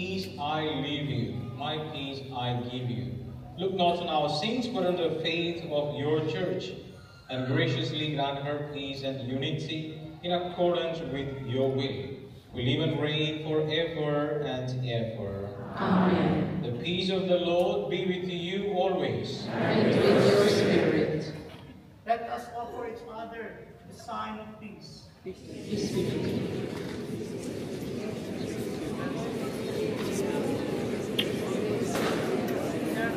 peace I leave you, my peace I give you. Look not on our sins, but on the faith of your church, and graciously grant her peace and unity in accordance with your will. We live and reign forever and ever. Amen. The peace of the Lord be with you always. And with your spirit. Let us offer each other the sign of peace. Peace be with you.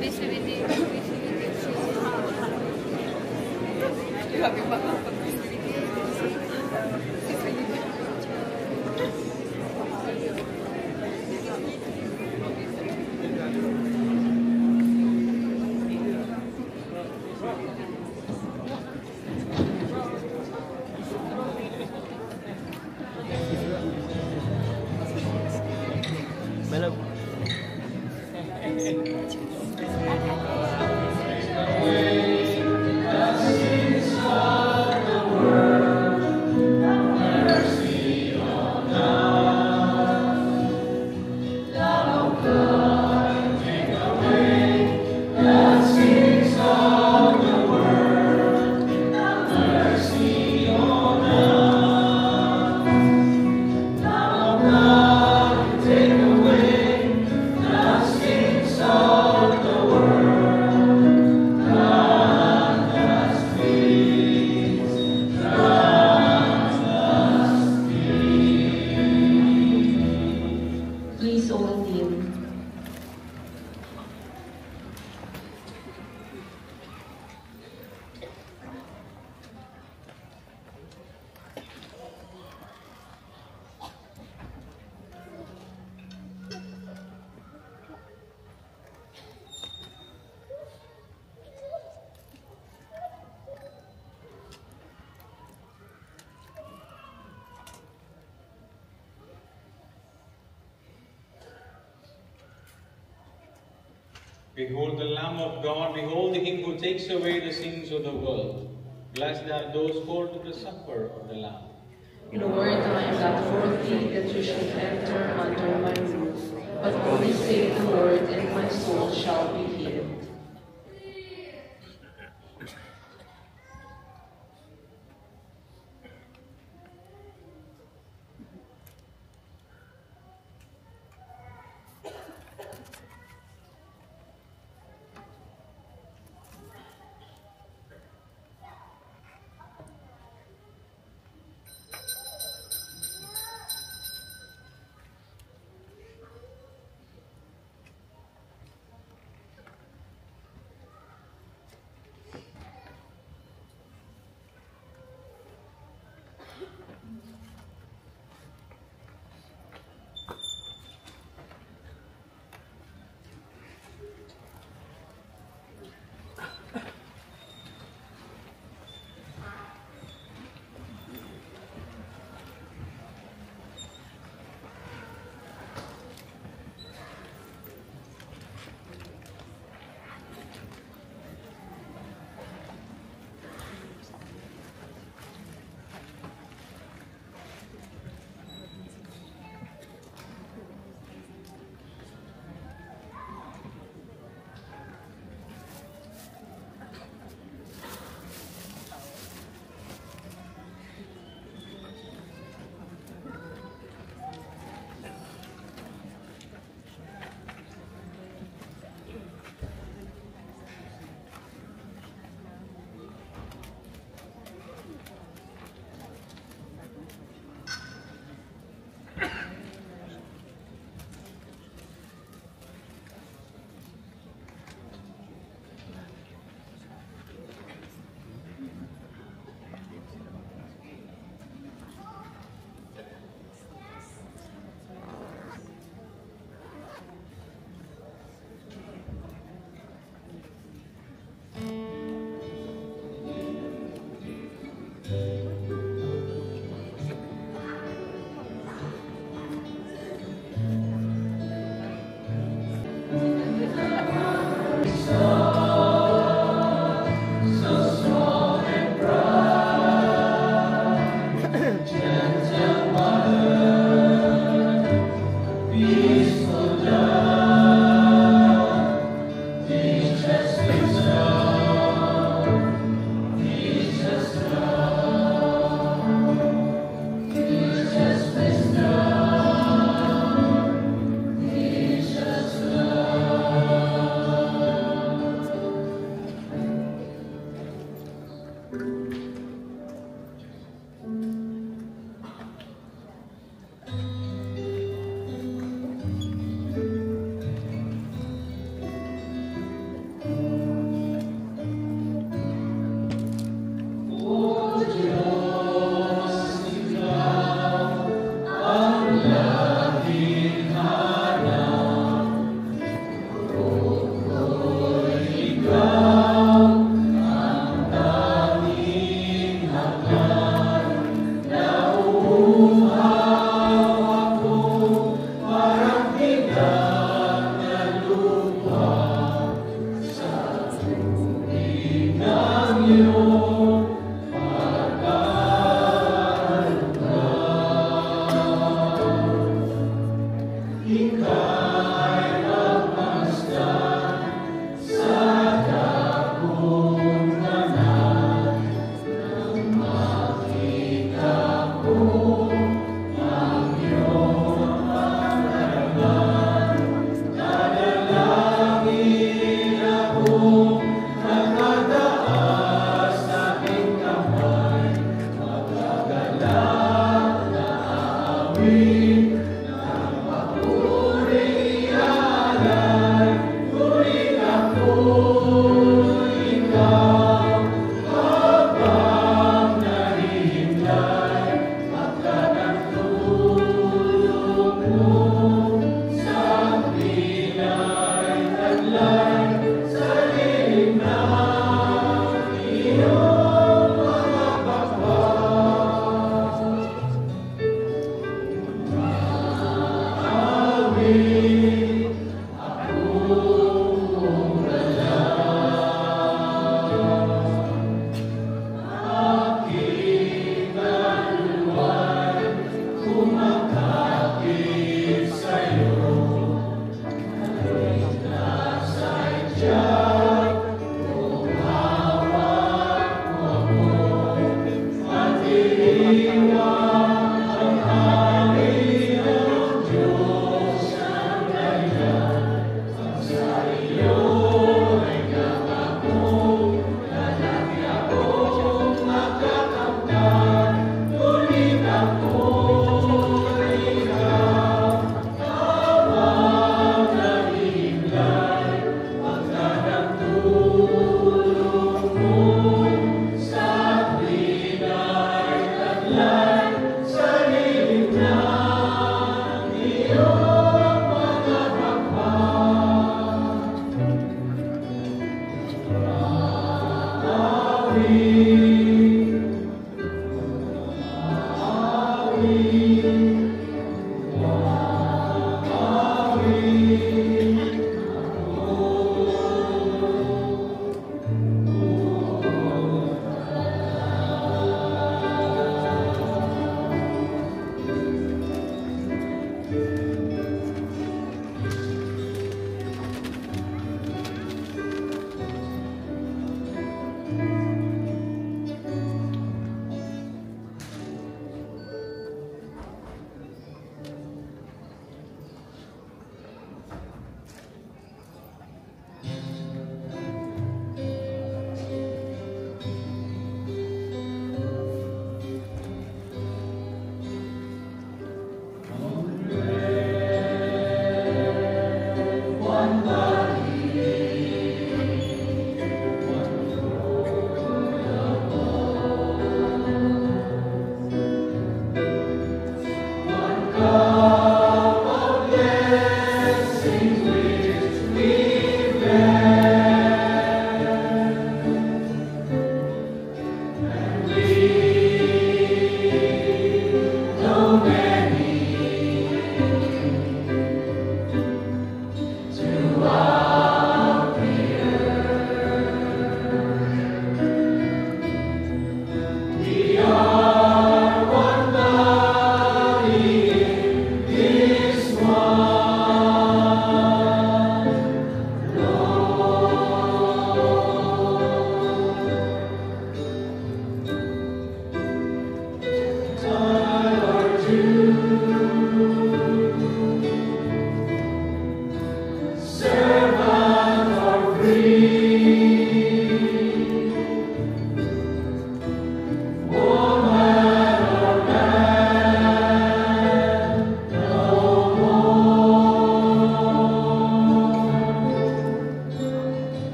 Peace be with you. Behold the Lamb of God, behold him who takes away the sins of the world. Blessed are those called to the supper of the Lamb. Lord, I am not worthy that you should enter under my roof, but only say the word, and my soul shall be healed.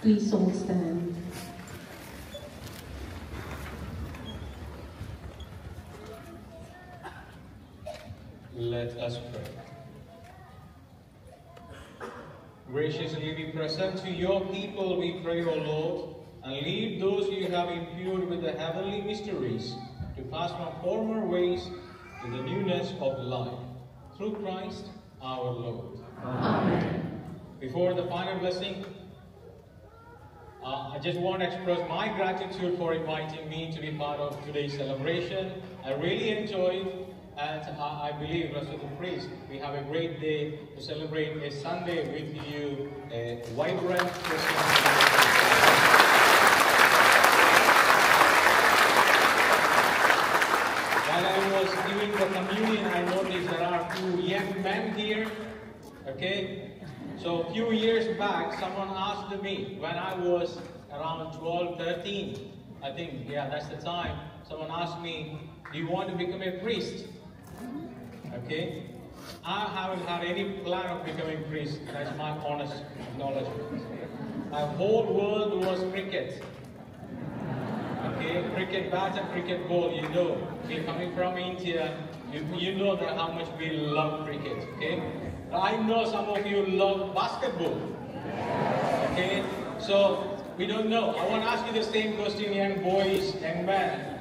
Please all stand. Let us pray. Graciously we present to your people, we pray, O Lord, and lead those you have imbued with the heavenly mysteries to pass from former ways to the newness of life. Through Christ our Lord. Amen. Before the final blessing, I just want to express my gratitude for inviting me to be part of today's celebration. I really enjoyed, and I believe, rest of the priest, we have a great day to celebrate a Sunday with you, a vibrant Christian. While I was giving the communion, I noticed there are two young men here. Okay? So a few years back, someone asked me, when I was around 12, 13, I think, yeah, that's the time, someone asked me, do you want to become a priest? Okay? I haven't had any plan of becoming a priest. That's my honest acknowledgement. My whole world was cricket. Okay? Cricket bat and cricket ball, you know. We're coming from India, you know that how much we love cricket. Okay? I know some of you love basketball. Okay? So, we don't know. I want to ask you the same question, young boys, young men.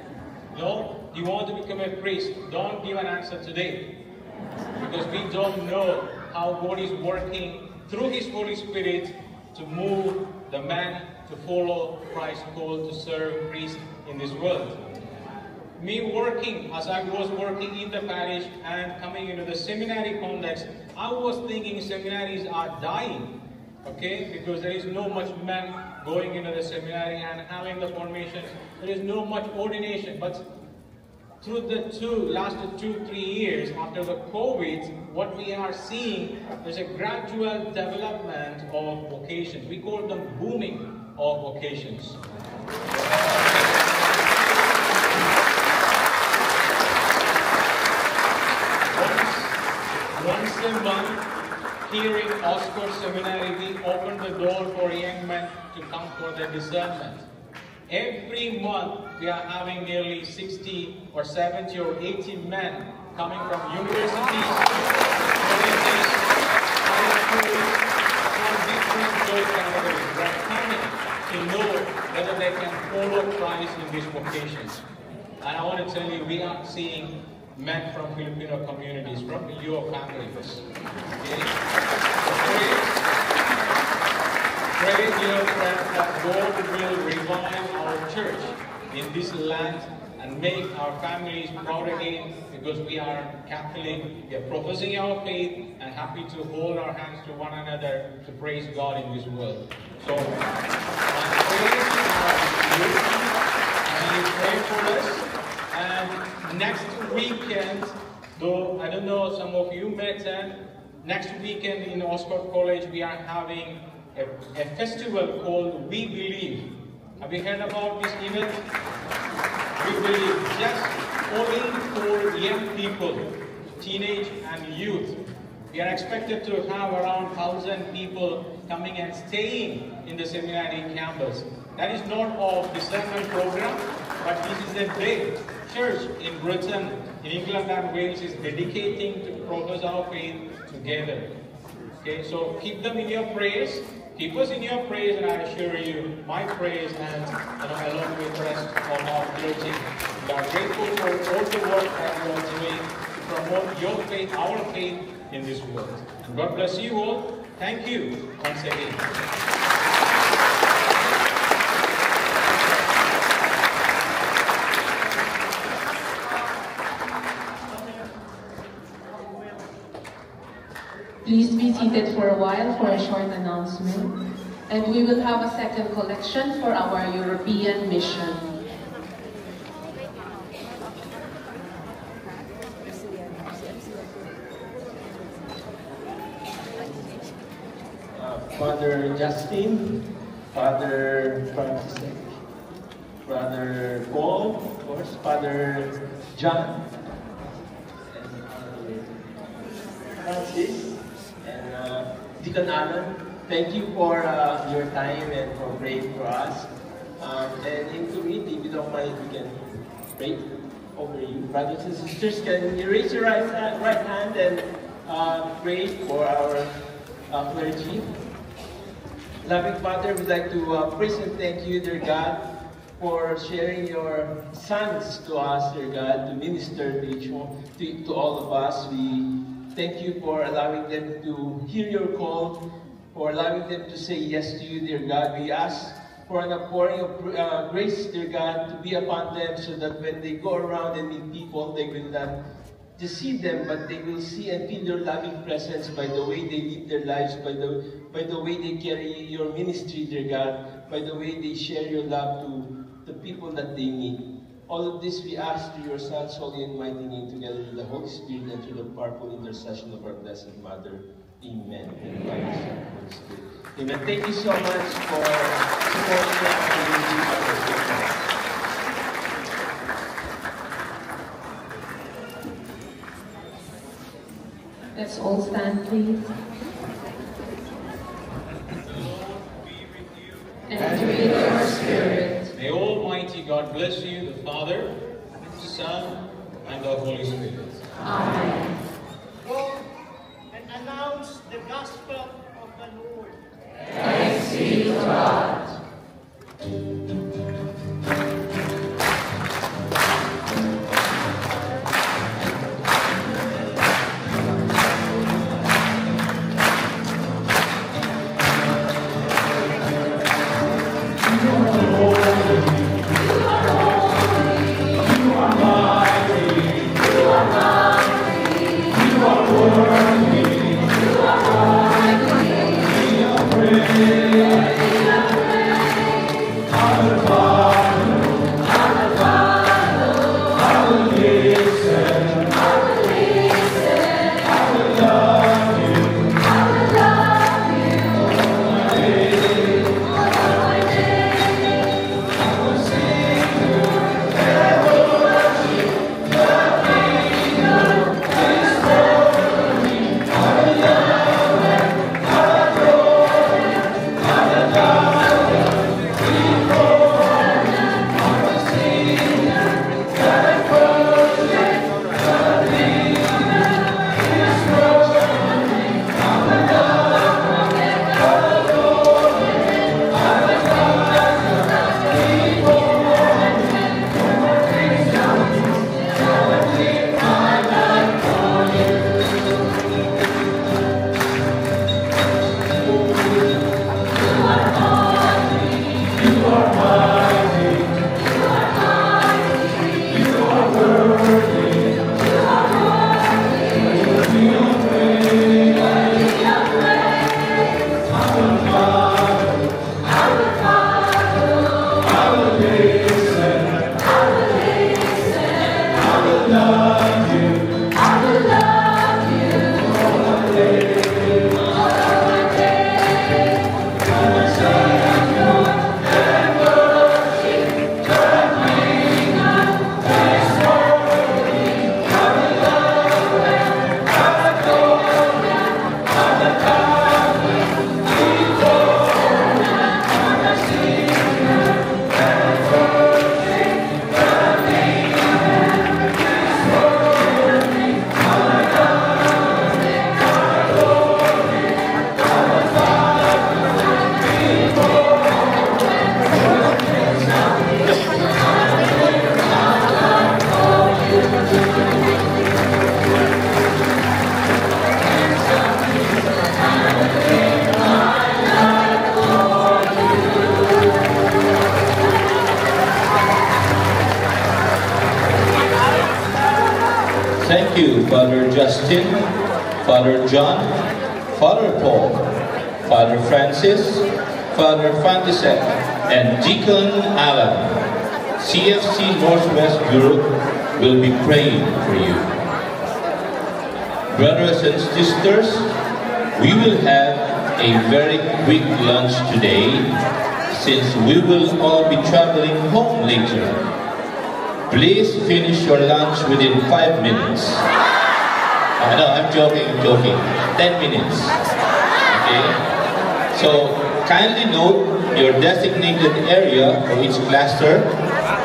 No? You want to become a priest? Don't give an answer today. Because we don't know how God is working through His Holy Spirit to move the man to follow Christ's call to serve priest in this world. Me working, as I was working in the parish and coming into the seminary context, I was thinking seminaries are dying, okay? Because there is no much men going into the seminary and having the formations. There is no much ordination. But through the last 2-3 years after the COVID, what we are seeing is a gradual development of vocations. We call them booming of vocations. Once a month, here in Oxford Seminary, we open the door for young men to come for their discernment. Every month, we are having nearly 60 or 70 or 80 men coming from universities, colleges, high schools, from different those categories. They are coming to know whether they can follow Christ in these vocations. And I want to tell you, we are seeing men from Filipino communities, from your families. Okay? Pray, dear friends, that God will revive our church in this land and make our families proud again, because we are Catholic, we are professing our faith and happy to hold our hands to one another to praise God in this world. So, my prayers are with you, and you pray for us. And next weekend, Though I don't know, some of you may attend. Next weekend in Oscott College, we are having a festival called We Believe. Have you heard about this event? We Believe, just only for young people, teenage and youth. We are expected to have around 1,000 people coming and staying in the seminary campus. That is not a discernment program, but this is a day church in Britain, in England and Wales is dedicating to profess our faith together. Okay, so keep them in your prayers. Keep us in your prayers, and I assure you, my prayers and along with the rest of our clergy, we are grateful for all the work that you are doing to promote your faith, our faith in this world. And God bless you all. Thank you once again. Please be seated for a while for a short announcement. And we will have a second collection for our European mission. Father Justin, Father Francis, Brother Paul, of course, Father John, and Francis, and Deacon Alan. Thank you for your time and for praying for us. And in community, if you don't mind, we can pray over you. Brothers and sisters, can you raise your right hand and pray for our clergy? Loving Father, we'd like to praise and thank you, dear God, for sharing your sons to us, dear God, to minister to each one, to all of us. We thank you for allowing them to hear your call, for allowing them to say yes to you, dear God. We ask for an outpouring of grace, dear God, to be upon them so that when they go around and meet people, they will not just see them, but they will see and feel your loving presence by the way they live their lives, by the way they carry your ministry, dear God, by the way they share your love to the people that they meet. All of this we ask through your Son's holy and mighty name, together with the Holy Spirit and through the powerful intercession of our Blessed Mother. Amen. And by the Holy Spirit. Amen. Thank you so much for supporting our community. Let's all stand, please. And with your spirit. May Almighty God bless you, the Father, the Son, and the Holy Spirit. Amen. Go and announce the gospel of the Lord. Thanks be to God. Thank you, Father Justin, Father John, Father Paul, Father Francis, Father Fantisek, and Deacon Alan. CFC Northwest Europe will be praying for you. Brothers and sisters, we will have a very quick lunch today since we will all be traveling home later. Please finish your lunch within 5 minutes. No, I'm joking. 10 minutes. Okay? So, kindly note your designated area for each cluster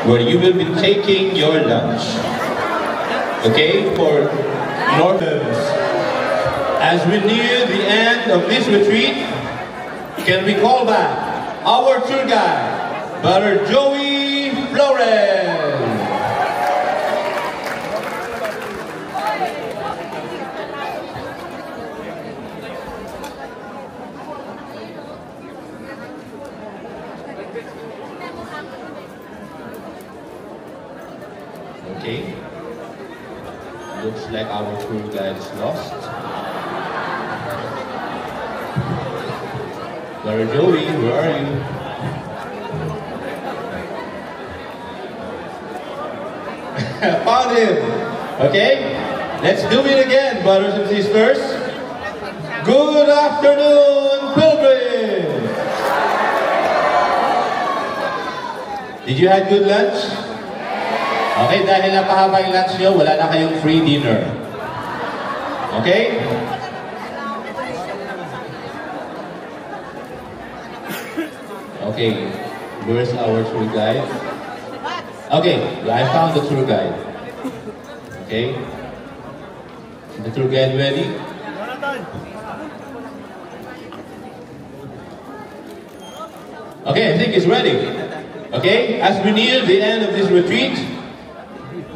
where you will be taking your lunch. Okay? For Northerners. As we near the end of this retreat, can we call back our tour guide, Brother Joey Flores? Okay. Looks like our tour guide is lost. Brother Joey, where are you? Found him! Okay? Let's do it again, brothers and sisters. Good afternoon, pilgrims! Did you have good lunch? Okay, dahil napahaba yung lunch nyo, wala na kayong free dinner. Okay? Okay, where's our tour guide? Okay, I found the tour guide. Okay? Is the tour guide ready? Okay, I think it's ready. Okay, as we near the end of this retreat,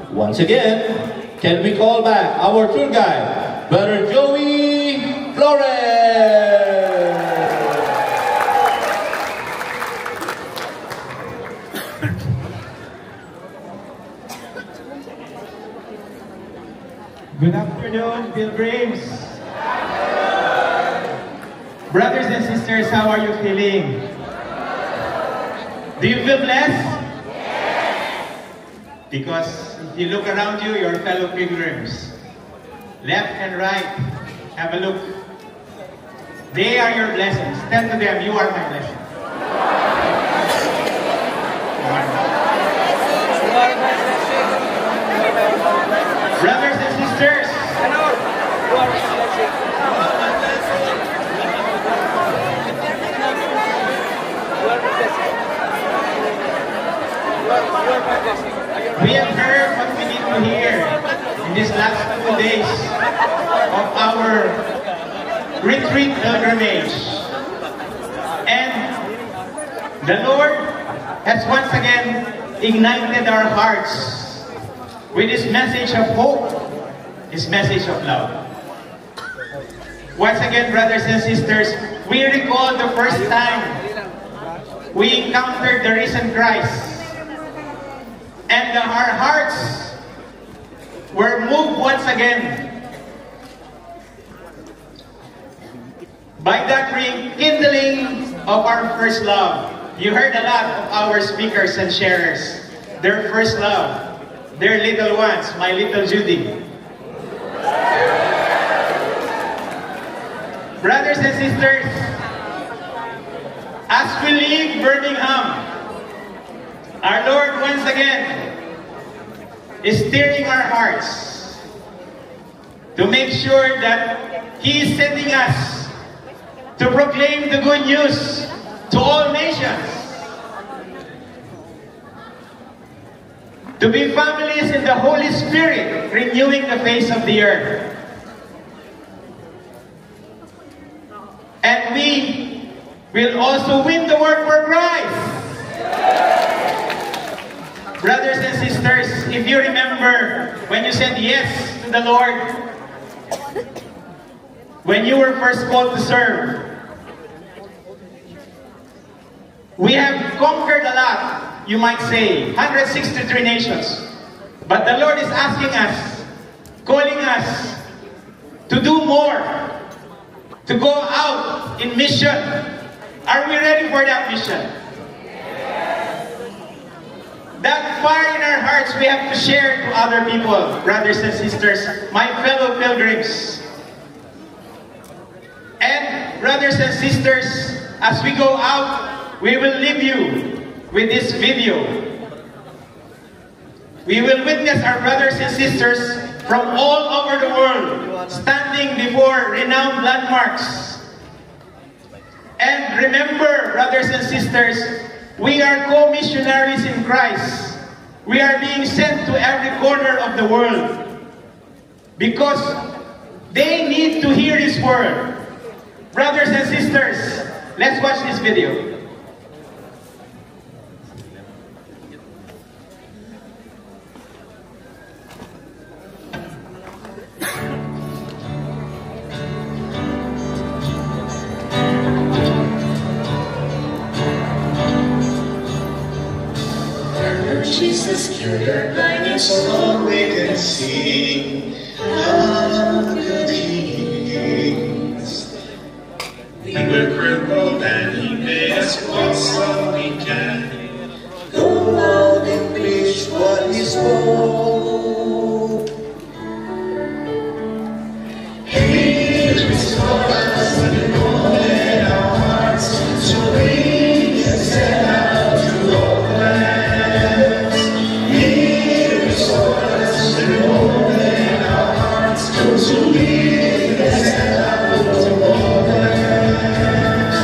once again, can we call back our tour guide, Brother Joey Flores? Good afternoon, pilgrims. Brothers and sisters, how are you feeling? Do you feel blessed? Yes. Because if you look around you, your fellow pilgrims, left and right, have a look. They are your blessings. Tell to them, you are my blessing. Brothers and sisters, we have heard what we need to hear in these last 2 days of our retreat pilgrimage. And the Lord has once again ignited our hearts with His message of hope, His message of love. Once again, brothers and sisters, we recall the first time we encountered the risen Christ. And our hearts were moved once again by that rekindling of our first love. You heard a lot of our speakers and sharers. Their first love, their little ones, my little Judy. Brothers and sisters, as we leave Birmingham, our Lord once again is stirring our hearts to make sure that He is sending us to proclaim the good news to all nations, to be families in the Holy Spirit, renewing the face of the earth. And we will also win the world for Christ. Brothers and sisters, if you remember when you said yes to the Lord, when you were first called to serve, we have conquered a lot, you might say, 163 nations. But the Lord is asking us, calling us to do more, to go out in mission. Are we ready for that mission? That fire in our hearts we have to share to other people, brothers and sisters, my fellow pilgrims. And brothers and sisters, as we go out, we will leave you with this video. We will witness our brothers and sisters from all over the world standing before renowned landmarks. And remember, brothers and sisters, we are co-missionaries in Christ. We are being sent to every corner of the world because they need to hear His word. Brothers and sisters, let's watch this video. Jesus cured our blindness, so we can see how good He is. We were crippled and He made us walk so we can go out and preach what He spoke. He restored us and molded our hearts so we can set out to all lands. So we can set out to all lands.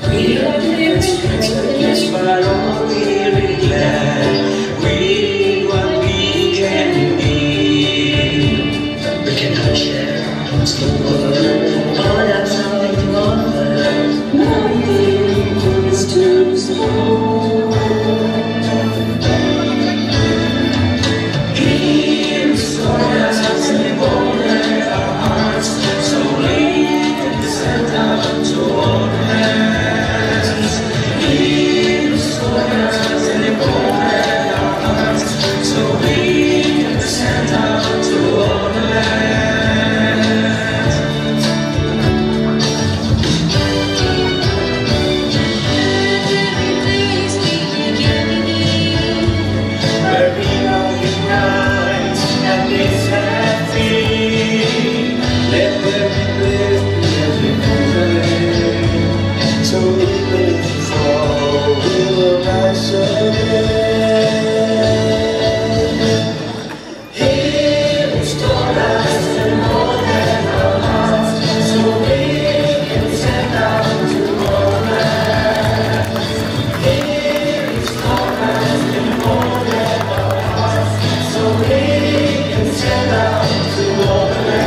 We are living Christians, but all weary glad. We what we can be. We cannot share amongst the world. All have something to offer. Nothing is too small. He restored us and molded our hearts, so we can send out to all lands. He restored us and molded our hearts, so we can send out to all lands. So even if we fall, we will rise again. He restored us and molded our hearts, so we can send out to all lands. He restored us and molded our hearts, so we can send out to all lands.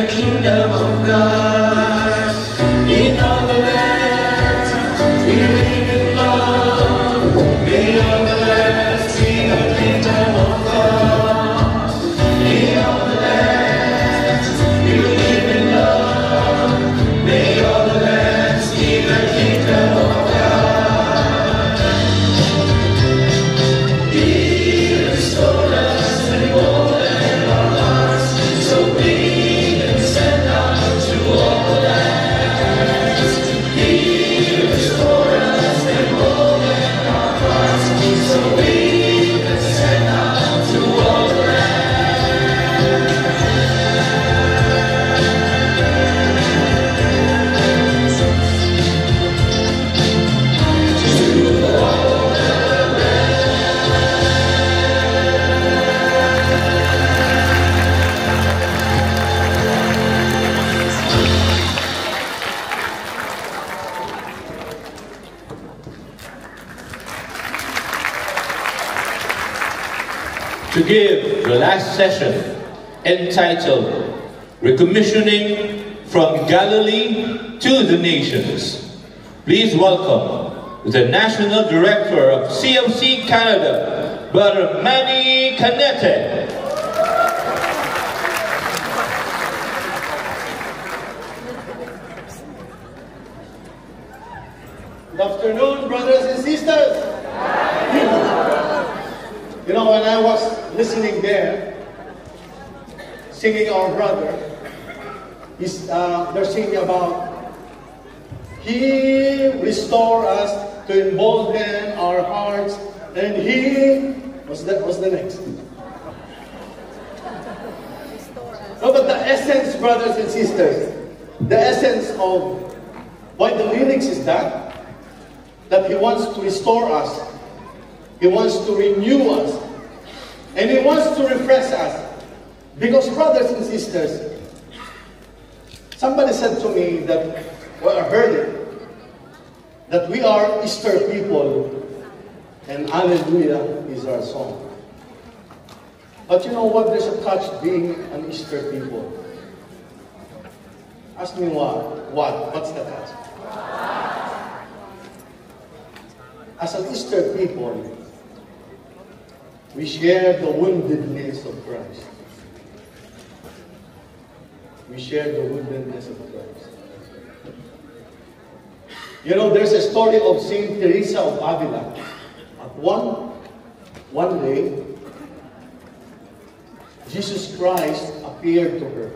Kingdom of God. In all the lands we live in love. May all the lands be the kingdom of God. In all the lands we live to give the last session entitled Recommissioning from Galilee to the Nations. Please welcome the National Director of CFC Canada, Brother Manny Canete. Good afternoon, brothers and sisters. You know, when I was listening there, singing our brother, they're singing about He restore us to embolden our hearts, and He, what's the next? No, but the essence, brothers and sisters, the essence of why the lyrics is that He wants to restore us, He wants to renew us, and He wants to refresh us. Because, brothers and sisters, somebody said to me that, well, I heard it, that we are Easter people, and Hallelujah is our song. But you know what? There's a touch being an Easter people. Ask me what? What's the touch? As an Easter people, we share the woundedness of Christ. We share the woundedness of Christ. You know, there's a story of Saint Teresa of Avila. At one day, Jesus Christ appeared to her.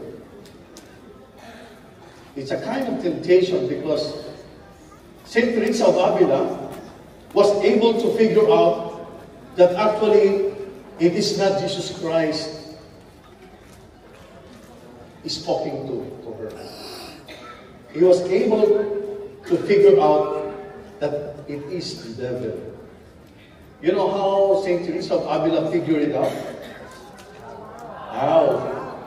It's a kind of temptation because Saint Teresa of Avila was able to figure out that actually it is not Jesus Christ is talking to her. He was able to figure out that it is the devil. You know how Saint Teresa of Avila figured it out? How?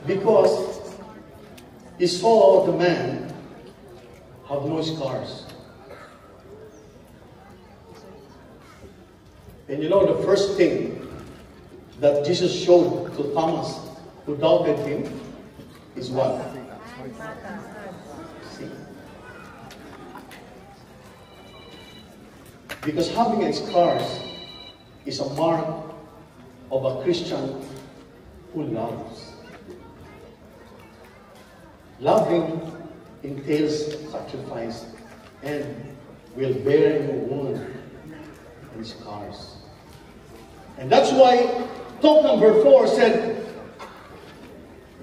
Because he saw the man have no scars. And you know the first thing that Jesus showed to Thomas, who doubted him, is what? See? Because having scars is a mark of a Christian who loves. Loving entails sacrifice and will bear your wound and scars. And that's why talk number 4 said,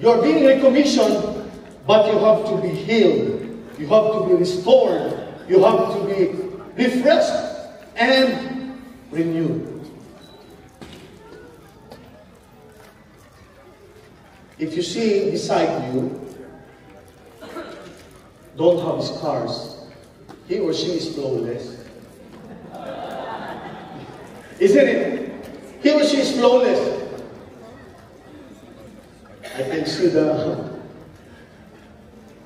you're being recommissioned, but you have to be healed. You have to be restored. You have to be refreshed and renewed. If you see beside you, don't have scars, he or she is flawless. Isn't it? He or she is flawless. I can see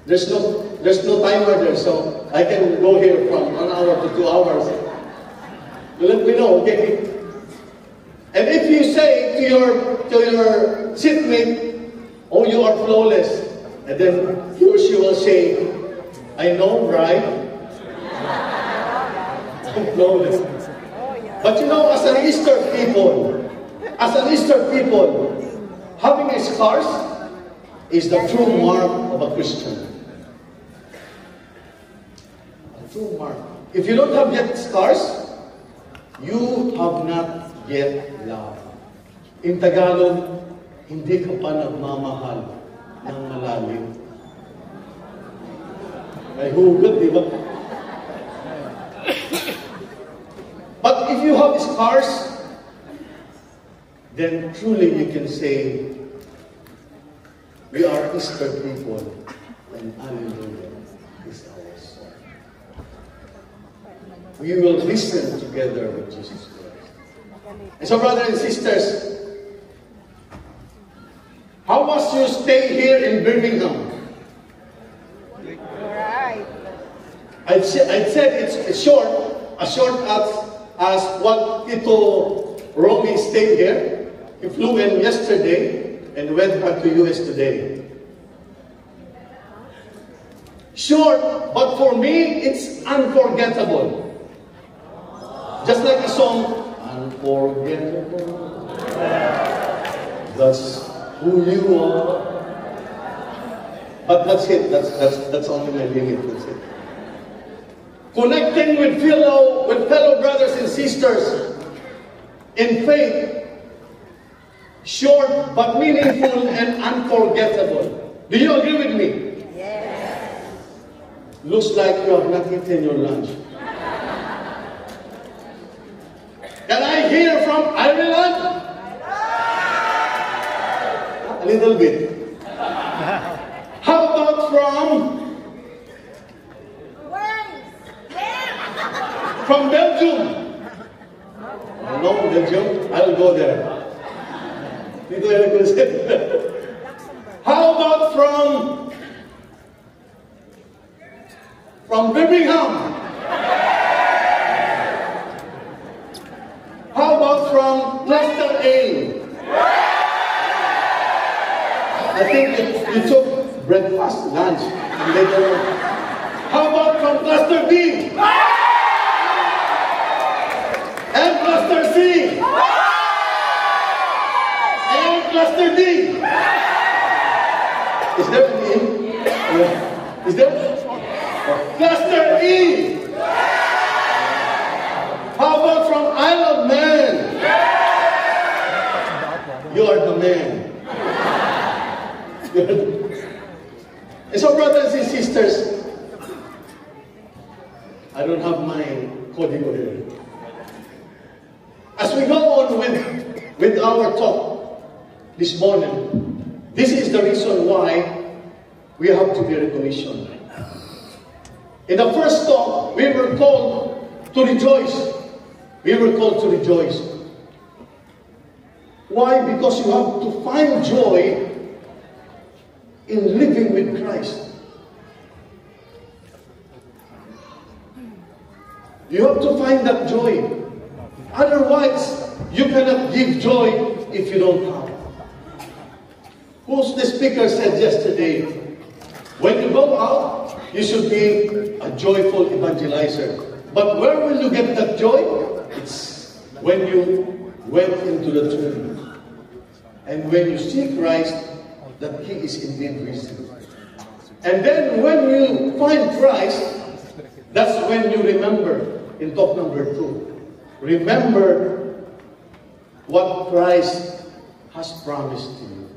there's no timer there, so I can go here from 1 hour to 2 hours. You let me know, okay? And if you say to your seatmate, oh, you are flawless, and then he or she will say, I know, right? I'm flawless. But you know, as an Easter people, having scars is the true mark of a Christian. A true mark. If you don't have yet scars, you have not yet loved. In Tagalog, hindi ka pa nagmamahal ng malalim. May hugot, di ba? But if you have scars, then truly you can say, we are Easter people, and Hallelujah is our song. We will listen together with Jesus Christ. And so, brothers and sisters, how was your stay here in Birmingham? I'd said it's as short as what Tito Romy stayed here. He flew in yesterday and went back to US today. Short, but for me, it's unforgettable. Just like the song, Unforgettable. That's who you are. But that's it. That's only my limit. That's it. Connecting with fellow brothers and sisters in faith, short but meaningful and unforgettable. Do you agree with me? Yes. Looks like you have not eaten your lunch. Can I hear from Ireland? A little bit. How about from Belgium? No, Belgium? I'll go there. How about from Birmingham? How about from Cluster A? I think you took breakfast, lunch, and later on. How about from Cluster B? And Cluster C? And Cluster D? Is there an E? Yeah. Is there? Cluster E! How about from Isle of Man? You are the man. And so, brothers and sisters, I don't have my código here. As we go on with our talk this morning, this is the reason why we have to be recommissioned. In the first talk, we were called to rejoice. We were called to rejoice. Why? Because you have to find joy in living with Christ. You have to find that joy. Otherwise, you cannot give joy if you don't have. Who's the speaker said yesterday, when you go out, you should be a joyful evangelizer. But where will you get that joy? It's when you went into the tomb. And when you see Christ, that He is indeed risen. And then when you find Christ, that's when you remember, in talk number 2, remember what Christ has promised to you.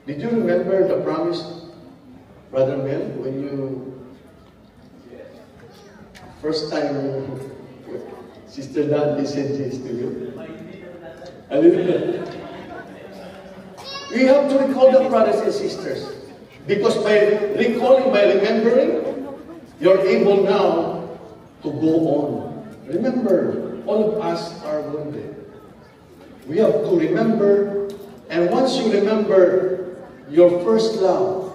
Did you remember the promise, Brother Mel, when you, first time Sister Dudley said this to you? A little bit. We have to recall the brothers and sisters. Because by recalling, by remembering, you're able now to go on. Remember, all of us are wounded. We have to remember, and once you remember your first love,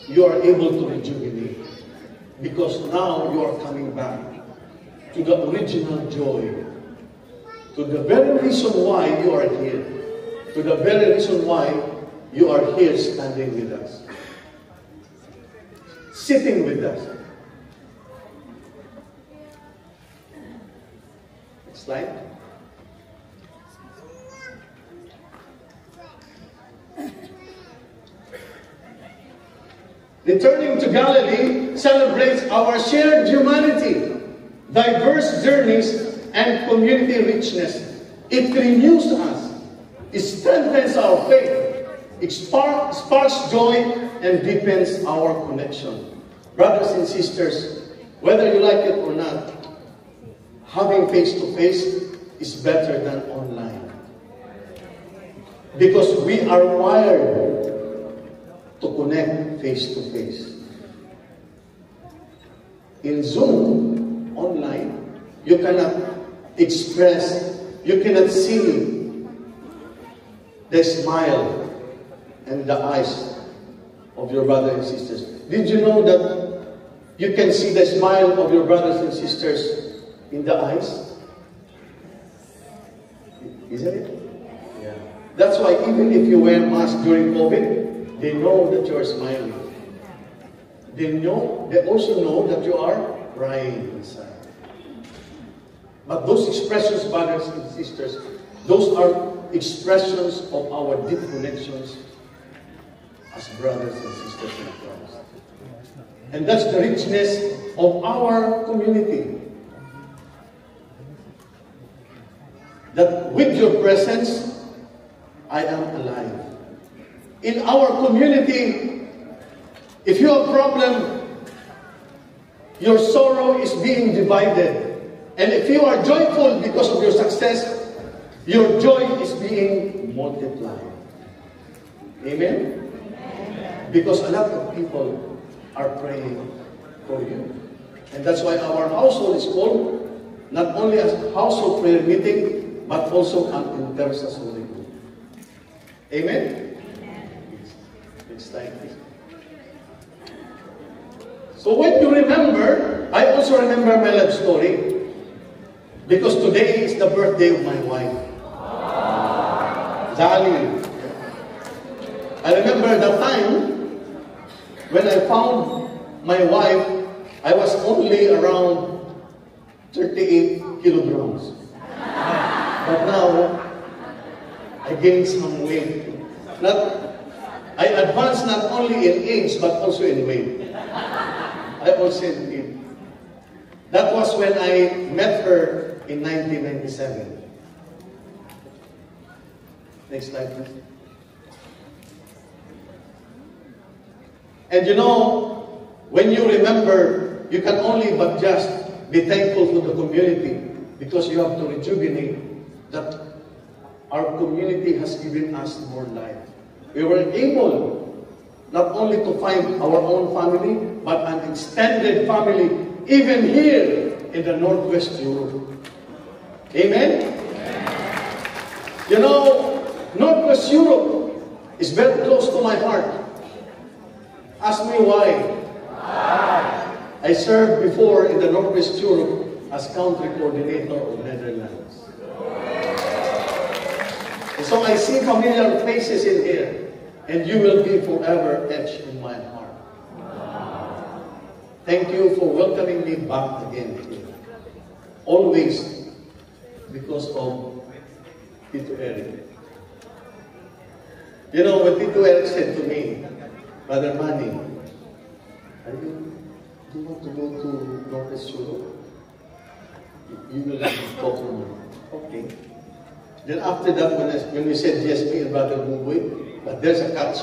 you are able to rejuvenate. Because now you are coming back to the original joy, to the very reason why you are here, to the very reason why you are here standing with us, sitting with us. Next slide. Returning to Galilee celebrates our shared humanity, diverse journeys, and community richness. It renews us. It strengthens our faith. It sparks joy and deepens our connection. Brothers and sisters, whether you like it or not, having face-to-face is better than online. Because we are wired to connect face-to-face. In Zoom, online, you cannot express, you cannot see the smile and the eyes of your brothers and sisters. Did you know that you can see the smile of your brothers and sisters in the eyes? Isn't it? Yeah. That's why even if you wear mask during COVID, they know that you are smiling. They also know that you are crying inside. But those expressions, brothers and sisters, those are expressions of our deep connections as brothers and sisters in Christ. And that's the richness of our community. That with your presence, I am alive. In our community, if you have a problem, your sorrow is being divided. And if you are joyful because of your success, your joy is being multiplied. Amen? Because a lot of people are praying for you. And that's why our household is called not only a household prayer meeting, but also an intercessory group. Amen? Next slide, please. So when you remember, I also remember my love story. Because today is the birthday of my wife. Zali. I remember the time when I found my wife, I was only around 38 kilograms. But now, I gained some weight. I advanced not only in age, but also in weight. I also did. That was when I met her in 1997. Next slide, please. And you know, when you remember, you can only but just be thankful to the community because you have to rejuvenate that our community has given us more life. We were able not only to find our own family, but an extended family, even here in the Northwest Europe. Amen? You know, Northwest Europe is very close to my heart. Ask me why. I served before in the Northwest Europe as country coordinator of Netherlands. And so I see familiar faces in here, and you will be forever etched in my heart. Thank you for welcoming me back again here. Always because of Tito Eric. You know, when Tito Eric said to me, Brother Manny, do you want to go to Northwest Europe? You will talk to me. Okay. Then after that, when we said yes, me and Brother Buboy, but there's a catch.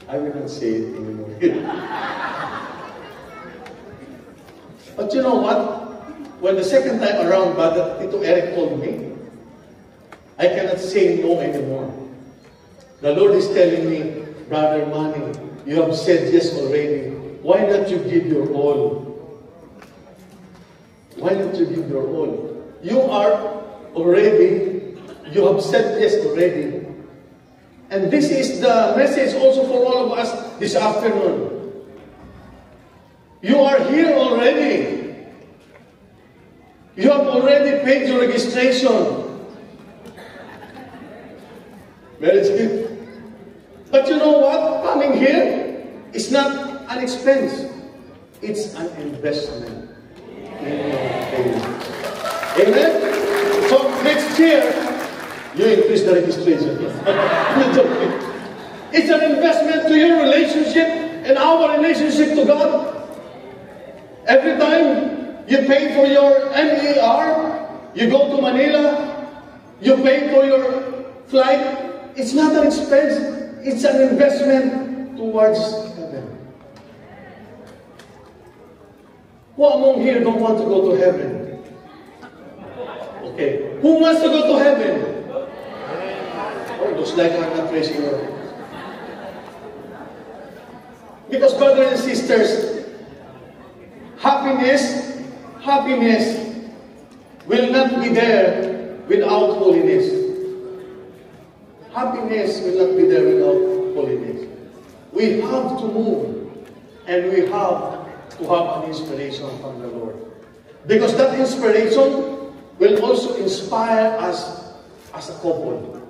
I will not say it anymore. But you know what? When the second time around, Brother Tito Eric told me, I cannot say no anymore. The Lord is telling me, Brother Manny, you have said yes already. Why not you give your all? Why not you give your all? You have said yes already. And this is the message also for all of us this afternoon. You are here already. You have already paid your registration. Very good. But you know what? Coming here is not an expense. It's an investment in your faith. Amen? So next year, you increase the registration. It's an investment to your relationship and our relationship to God. Every time you pay for your MER, you go to Manila, you pay for your flight, it's not an expense, it's an investment towards heaven. Who among here don't want to go to heaven? Okay. Who wants to go to heaven? Oh, looks like I'm not raising your hand. Because brothers and sisters, happiness will not be there without holiness. Happiness will not be there without holiness. We have to move, and we have to have an inspiration from the Lord. Because that inspiration will also inspire us as a couple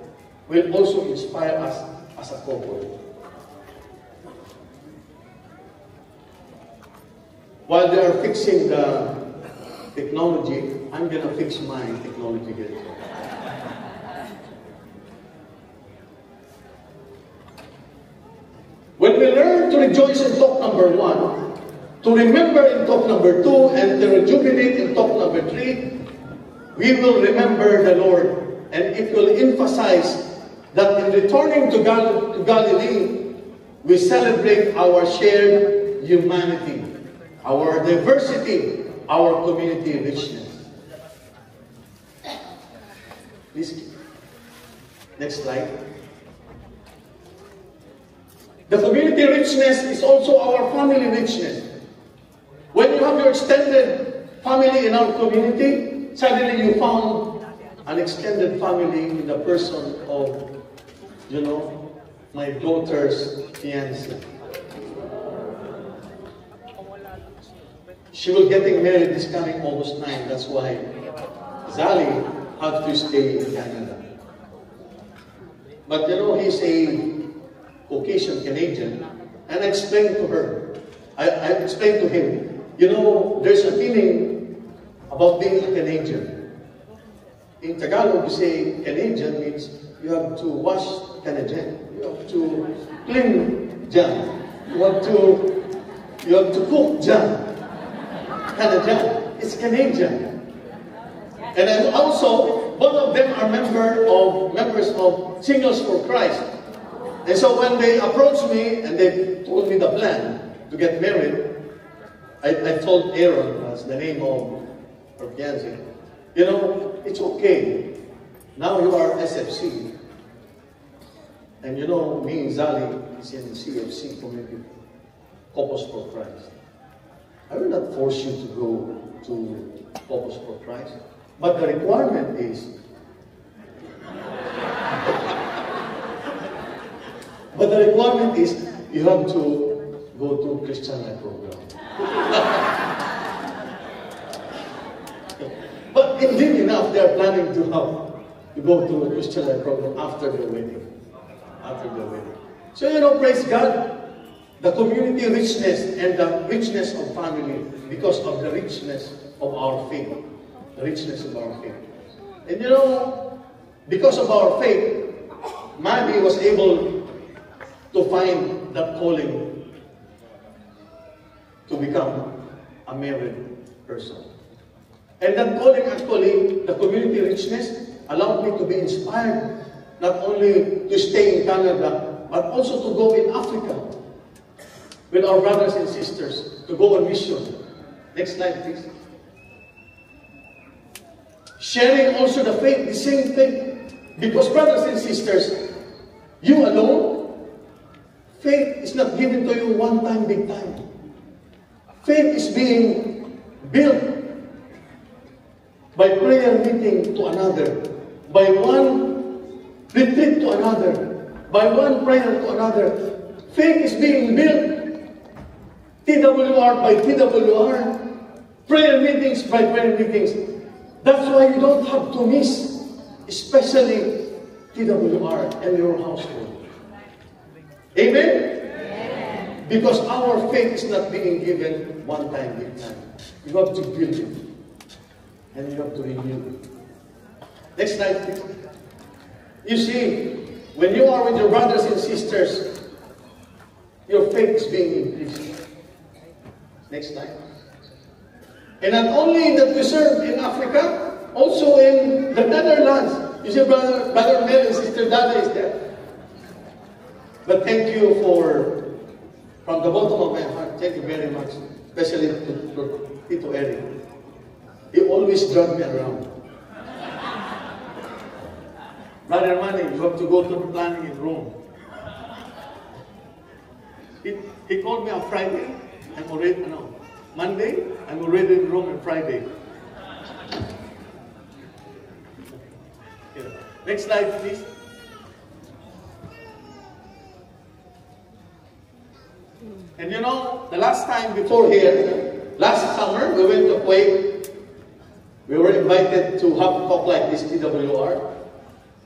will also inspire us as a couple. While they are fixing the technology, I'm going to fix my technology here. When we learn to rejoice in talk number 1, to remember in talk number 2, and to rejuvenate in talk number 3, we will remember the Lord. And it will emphasize that in returning to Galilee, we celebrate our shared humanity, our diversity, our community richness. Please, next slide. The community richness is also our family richness. When you have your extended family in our community, suddenly you found an extended family in the person of, my daughter's fiancé. She will getting married this coming August 9. That's why Zali had to stay in Canada. But he's a Caucasian Canadian, and I explained to her, I explained to him, there's a feeling about being a Canadian. In Tagalog, you say Canadian means you have to wash Canadian, you have to clean jam, you have to cook jam. Canadian, it's Canadian. And then also, both of them are members of Singles for Christ. And so when they approached me and they told me the plan to get married, I told Aaron, that's the name of her fiancé, it's okay. Now you are SFC. And me and Zali is in the CFC community, Couples for Christ. I will not force you to go to Couples for Christ, but the requirement is you have to go to Christian Life program. But indeed enough, they are planning to go to Christian Life program after the wedding. So praise God. The community richness and the richness of family because of the richness of our faith. The richness of our faith. And because of our faith, Maddie was able to find that calling to become a married person. And that calling actually, the community richness, allowed me to be inspired not only to stay in Canada, but also to go in Africa with our brothers and sisters, to go on mission. Next slide, please. Sharing also the faith, the same faith. Because brothers and sisters, you alone, faith is not given to you one time, big time. Faith is being built by prayer meeting to another, by one retreat to another, by one prayer to another. Faith is being built TWR by TWR, prayer meetings by prayer meetings. That's why you don't have to miss, especially TWR and your household. Amen? Amen? Because our faith is not being given one time, big time. You have to build it. And you have to renew it. Next slide, please. You see, when you are with your brothers and sisters, your faith is being increased. Next slide. And not only that we serve in Africa, also in the Netherlands. You see, Brother Mel and Sister Dada is there. But thank you from the bottom of my heart, thank you very much, especially to Tito Eric. He always dragged me around. Brother Manny, you have to go to the planning in Rome. He called me on Friday. I'm already, Monday, I'm already in Rome on Friday. Next slide, please. And the last time before here, last summer, we went to Kuwait. We were invited to have a talk like this, TWR.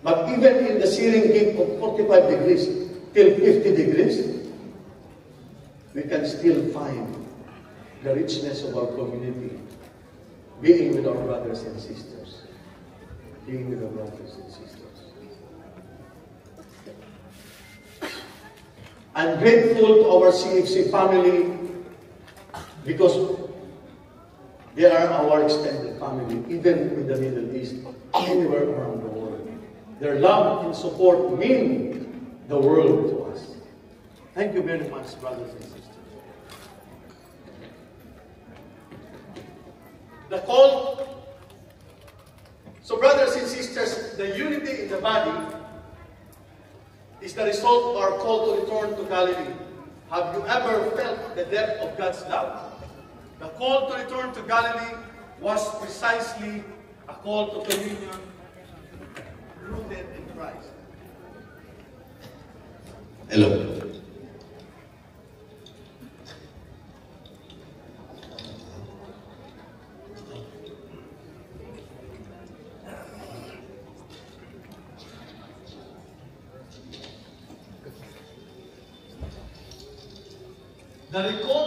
But even in the searing heat of 45 degrees till 50 degrees, we can still find the richness of our community, being with our brothers and sisters. Being with our brothers and sisters. I'm grateful to our CFC family because they are our extended family, even in the Middle East, anywhere around the world. Their love and support mean the world to us. Thank you very much, brothers and sisters. The call. So, brothers and sisters, the unity in the body is the result of our call to return to Galilee. Have you ever felt the depth of God's love? The call to return to Galilee was precisely a call to communion rooted in Christ. Hello.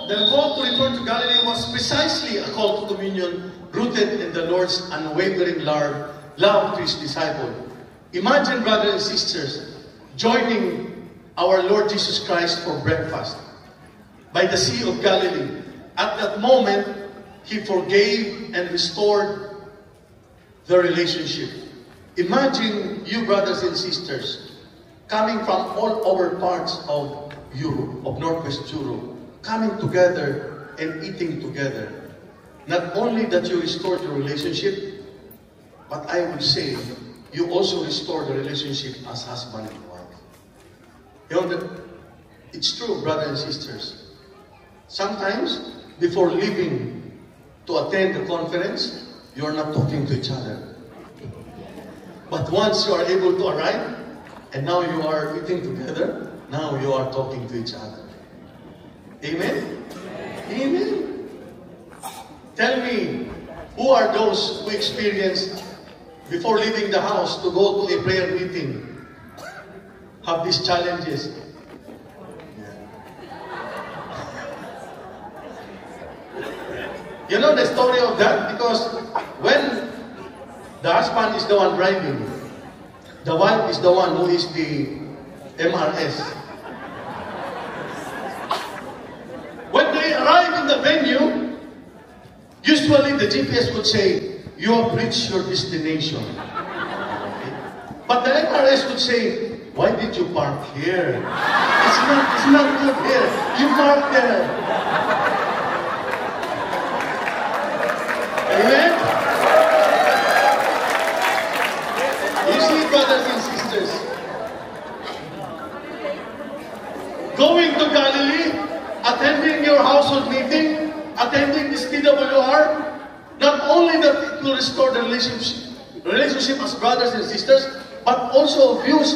The call to return to Galilee was precisely a call to communion rooted in the Lord's unwavering love to His disciple. Imagine, brothers and sisters, joining our Lord Jesus Christ for breakfast by the Sea of Galilee. At that moment, He forgave and restored the relationship. Imagine you, brothers and sisters, coming from all over parts of Europe, of Northwest Europe, coming together and eating together. Not only that you restored the relationship, but I would say you also restore the relationship as husband and wife. You know, it's true, brothers and sisters. Sometimes, before leaving to attend the conference, you are not talking to each other. But once you are able to arrive, and now you are eating together, now you are talking to each other. Amen? Amen? Tell me, who are those who experienced, before leaving the house to go to a prayer meeting, have these challenges? You know the story of that? Because when the husband is the one driving, the wife is the one who is the MRS. When they arrive in the venue, usually the GPS would say, you have reached your destination. But the MRS would say, why did you park here? It's not good here. You park there. Amen? You see, brothers and sisters, going to Galilee, attending your household meeting, attending this TWR, not only that it will restore the relationship as brothers and sisters, but also views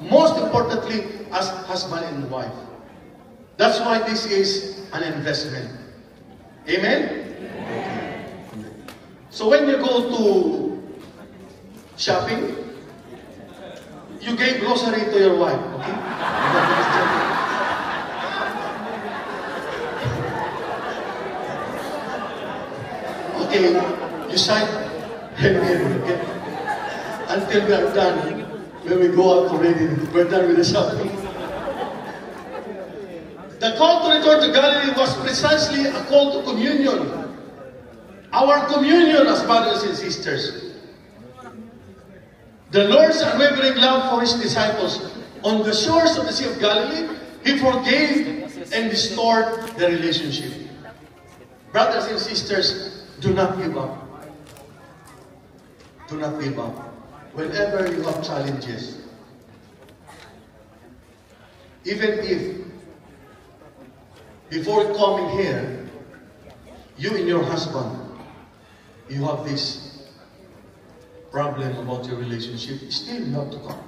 most importantly as husband and wife. That's why this is an investment. Amen? So when you go to shopping, you gave grocery to your wife, okay? Okay, you sign okay? Until we are done, when we go out already, we're done with the shopping. The call to return to Galilee was precisely a call to communion. Our communion as brothers and sisters. The Lord's unwavering love for His disciples. On the shores of the Sea of Galilee, He forgave and restored the relationship. Brothers and sisters, do not give up. Do not give up. Whenever you have challenges, even if before coming here, you and your husband, you have this problem about your relationship, still you have to come.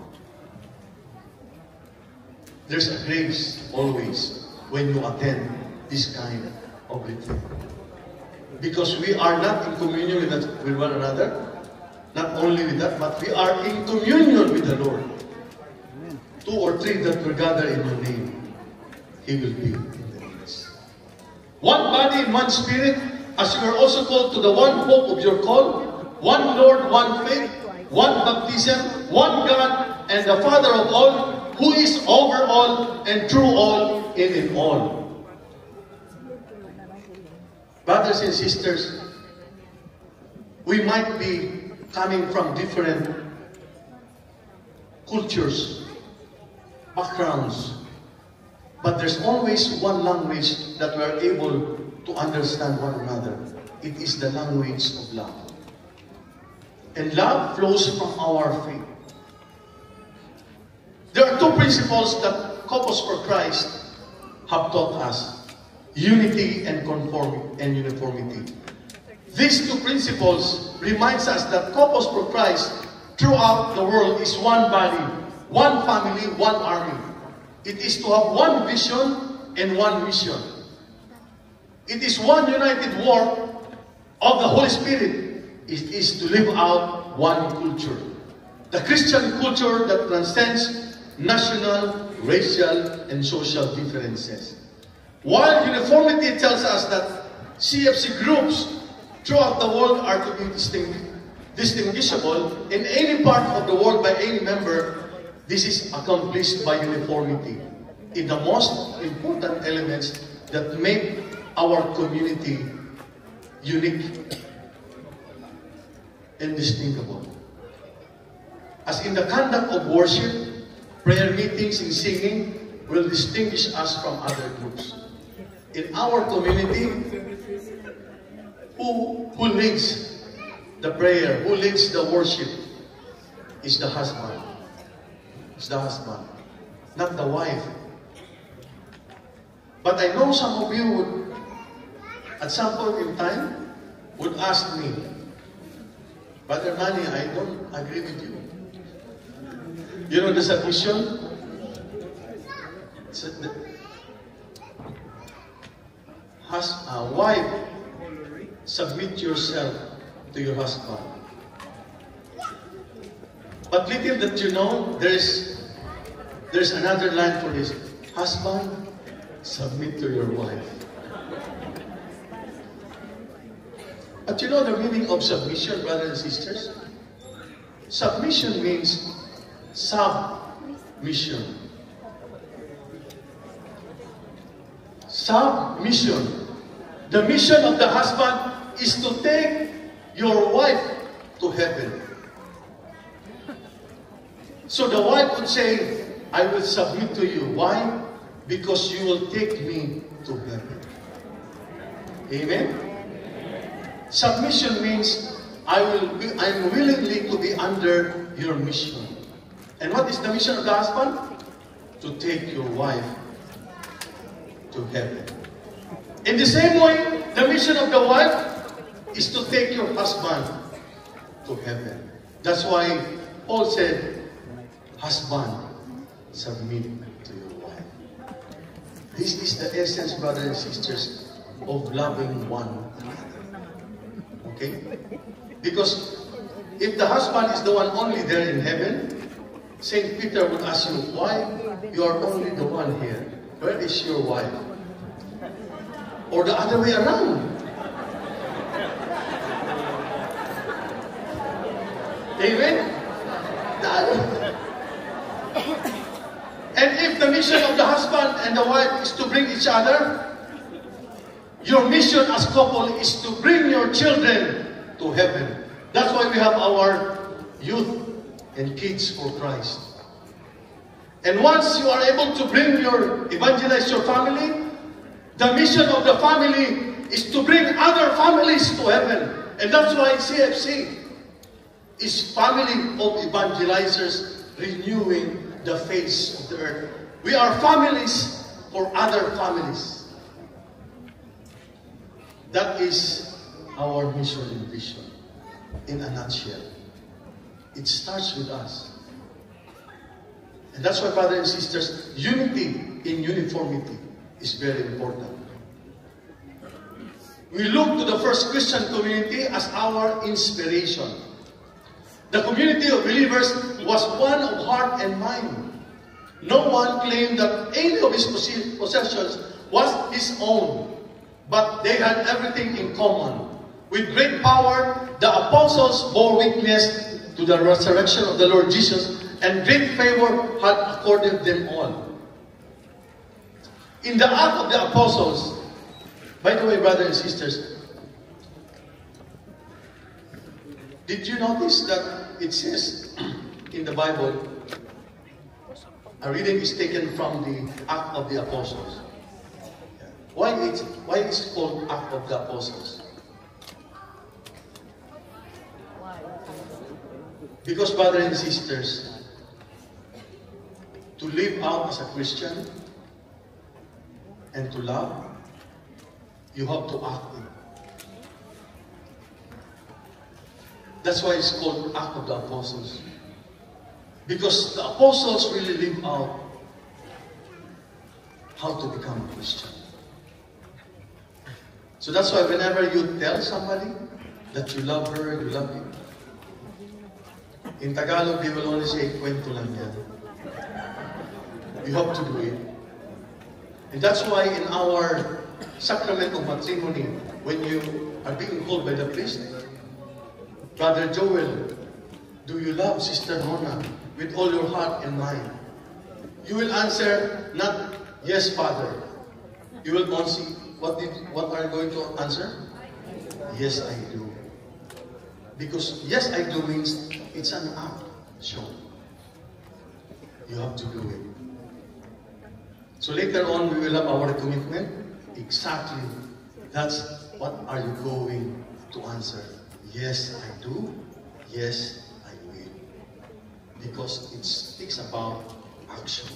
There's a grace always when you attend this kind of retreat. Because we are not in communion with one another, Not only with that, but we are in communion with the Lord. 2 or 3 that will gather in your name, He will be in the midst. One body, one spirit, as you are also called to the one hope of your call, one Lord, one faith, one baptism, one God, and the Father of all, who is over all and through all and in all. Brothers and sisters, we might be coming from different cultures, backgrounds, but there's always one language that we are able to understand one another. It is the language of love. And love flows from our faith. There are 2 principles that Couples for Christ have taught us: unity and uniformity. These 2 principles reminds us that Couples for Christ throughout the world is one body, one family, one army. It is to have one vision and one mission. It is one united work of the Holy Spirit. It is to live out one culture. The Christian culture that transcends national, racial, and social differences. While uniformity tells us that CFC groups throughout the world are to be distinguishable in any part of the world by any member, this is accomplished by uniformity in the most important elements that make our community unique and distinguishable. As in the conduct of worship, prayer meetings, and singing will distinguish us from other groups. In our community, who leads the prayer, who leads the worship, is the husband. It's the husband, not the wife. But I know some of you would, at some point in time, would ask me, Brother Manny, I don't agree with you. You know the submission? Wife, submit yourself to your husband. But little that you know, there's another line for this. Husband, submit to your wife. But you know the meaning of submission, brothers and sisters? Submission means submission. Submission. The mission of the husband is to take your wife to heaven. So the wife would say, I will submit to you. Why? Because you will take me to heaven. Amen? Submission means I'm willingly to be under your mission. And what is the mission of the husband? To take your wife to heaven. In the same way, the mission of the wife is to take your husband to heaven. That's why Paul said, husband, submit to your wife. This is the essence, brothers and sisters, of loving one another. Okay? Because if the husband is the one only there in heaven, St. Peter would ask you, why you are only the one here? Where is your wife? Or the other way around. Amen? And if the mission of the husband and the wife is to bring each other, your mission as couple is to bring your children to heaven. That's why we have our youth and kids for Christ. And once you are able to evangelize your family, the mission of the family is to bring other families to heaven. And that's why CFC is family of evangelizers renewing the face of the earth. We are families for other families. That is our mission and vision in a nutshell. It starts with us. And that's why, brothers and sisters, unity in uniformity is very important. We look to the first Christian community as our inspiration. The community of believers was one of heart and mind. No one claimed that any of his possessions was his own, but they had everything in common. With great power, the apostles bore witness to the resurrection of the Lord Jesus, and great favor had accorded them all. In the Act of the Apostles, by the way, brothers and sisters, did you notice that it says in the Bible, a reading is taken from the Act of the Apostles. Why is it called Act of the Apostles? Because, brothers and sisters, to live out as a Christian and to love, you have to act it. That's why it's called Act of the Apostles. Because the apostles really live out how to become a Christian. So that's why whenever you tell somebody that you love her, you love him, in Tagalog, they will only say, kwento lang yan. You have to do it. And that's why in our sacrament of matrimony, when you are being called by the priest, Brother Joel, do you love Sister Nona with all your heart and mind? You will answer, not, yes, Father. You will answer, what are you going to answer? Yes, I do. Because yes, I do means it's an act. Sure. You have to do it. So later on, we will have our commitment. Exactly. That's what are you going to answer? Yes, I do. Yes, I will. Because it speaks about action.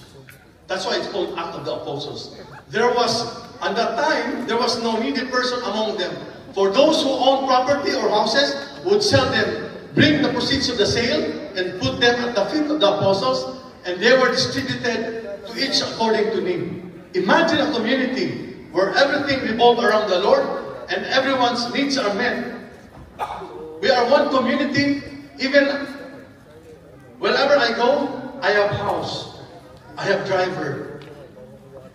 That's why it's called Act of the Apostles. There was, at that time, there was no needy person among them. For those who own property or houses would sell them, bring the proceeds of the sale, and put them at the feet of the apostles, and they were distributed to each according to need. Imagine a community where everything revolves around the Lord and everyone's needs are met. We are one community. Even wherever I go, I have house, I have driver,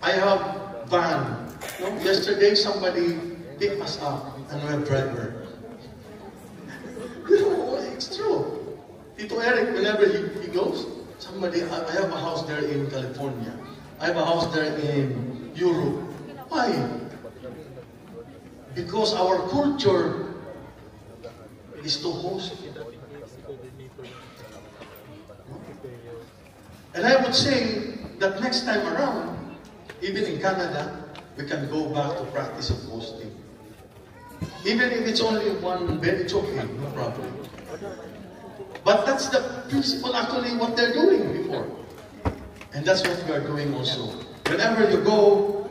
I have van. You know, yesterday somebody picked us up and we have driver. You know, it's true. Tito Eric, whenever he goes, somebody, I have a house there in California. I have a house there in Europe. Why? Because our culture is to host. And I would say that next time around, even in Canada, we can go back to practice of hosting. Even if it's only one bed, it's okay, no problem. But that's the principle, actually, what they're doing before. And that's what we are doing also. Whenever you go,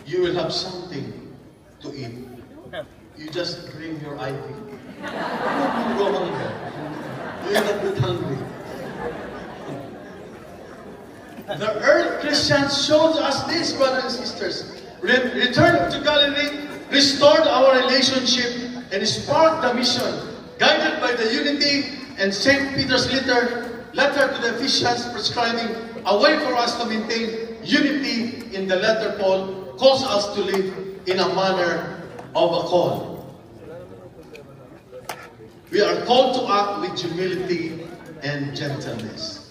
you will have something to eat. You just bring your ID. You go hungry. You will not be hungry. The early Christians showed us this, brothers and sisters. Return to Galilee, restored our relationship, and sparked the mission, guided by the unity and St. Peter's letter to the Ephesians prescribing a way for us to maintain unity in the letter Paul calls us to live in a manner of a call. We are called to act with humility and gentleness.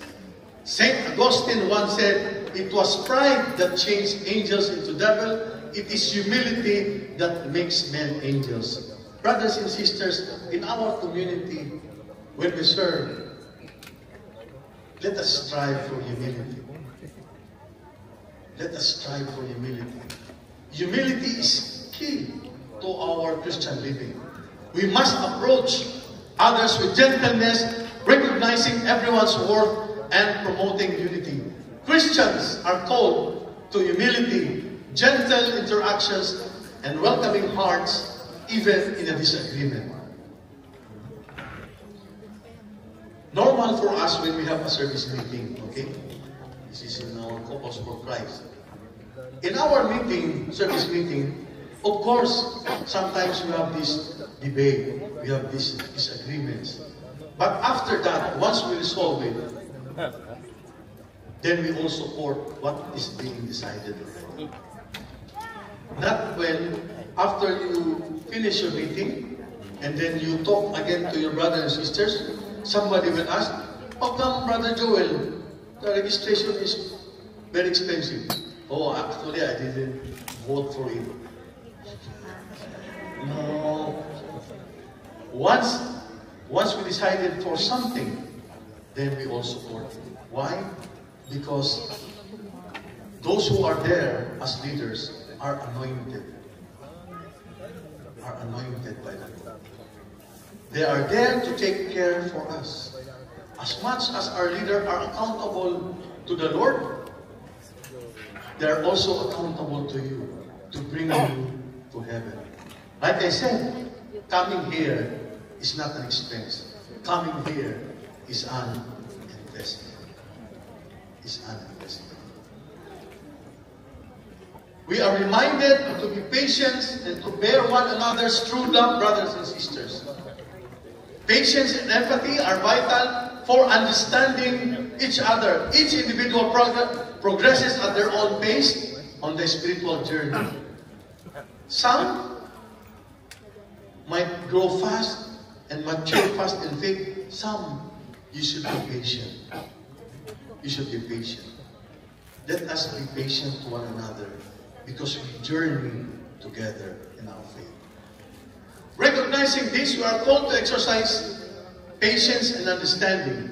St. Augustine once said, it was pride that changed angels into devil. It is humility that makes men angels. Brothers and sisters, in our community, when we serve, let us strive for humility. Let us strive for humility. Humility is key to our Christian living. We must approach others with gentleness, recognizing everyone's worth and promoting unity. Christians are called to humility, gentle interactions, and welcoming hearts, even in a disagreement. Normal for us when we have a service meeting, okay? This is in our Couples for Christ. In our meeting, service meeting, of course, sometimes we have this debate, we have these disagreements. But after that, once we resolve it, then we all support what is being decided already. Not when, after you finish your meeting, and then you talk again to your brothers and sisters, somebody will ask, how come, Brother Joel, the registration is very expensive? Oh, actually, I didn't vote for it. No. Once we decided for something, then we all support it. Why? Because those who are there as leaders are anointed. Are anointed by the Lord. They are there to take care for us. As much as our leaders are accountable to the Lord, they are also accountable to you, to bring you to heaven. Like I said, coming here is not an expense. Coming here is an investment. It's an investment. We are reminded to be patient and to bear one another's true love, brothers and sisters. Patience and empathy are vital for understanding each other. Each individual progresses at their own pace on the spiritual journey. Some might grow fast and mature fast in faith. Some, you should be patient. You should be patient. Let us be patient to one another because we journey together in our faith. Recognizing this, we are called to exercise patience and understanding.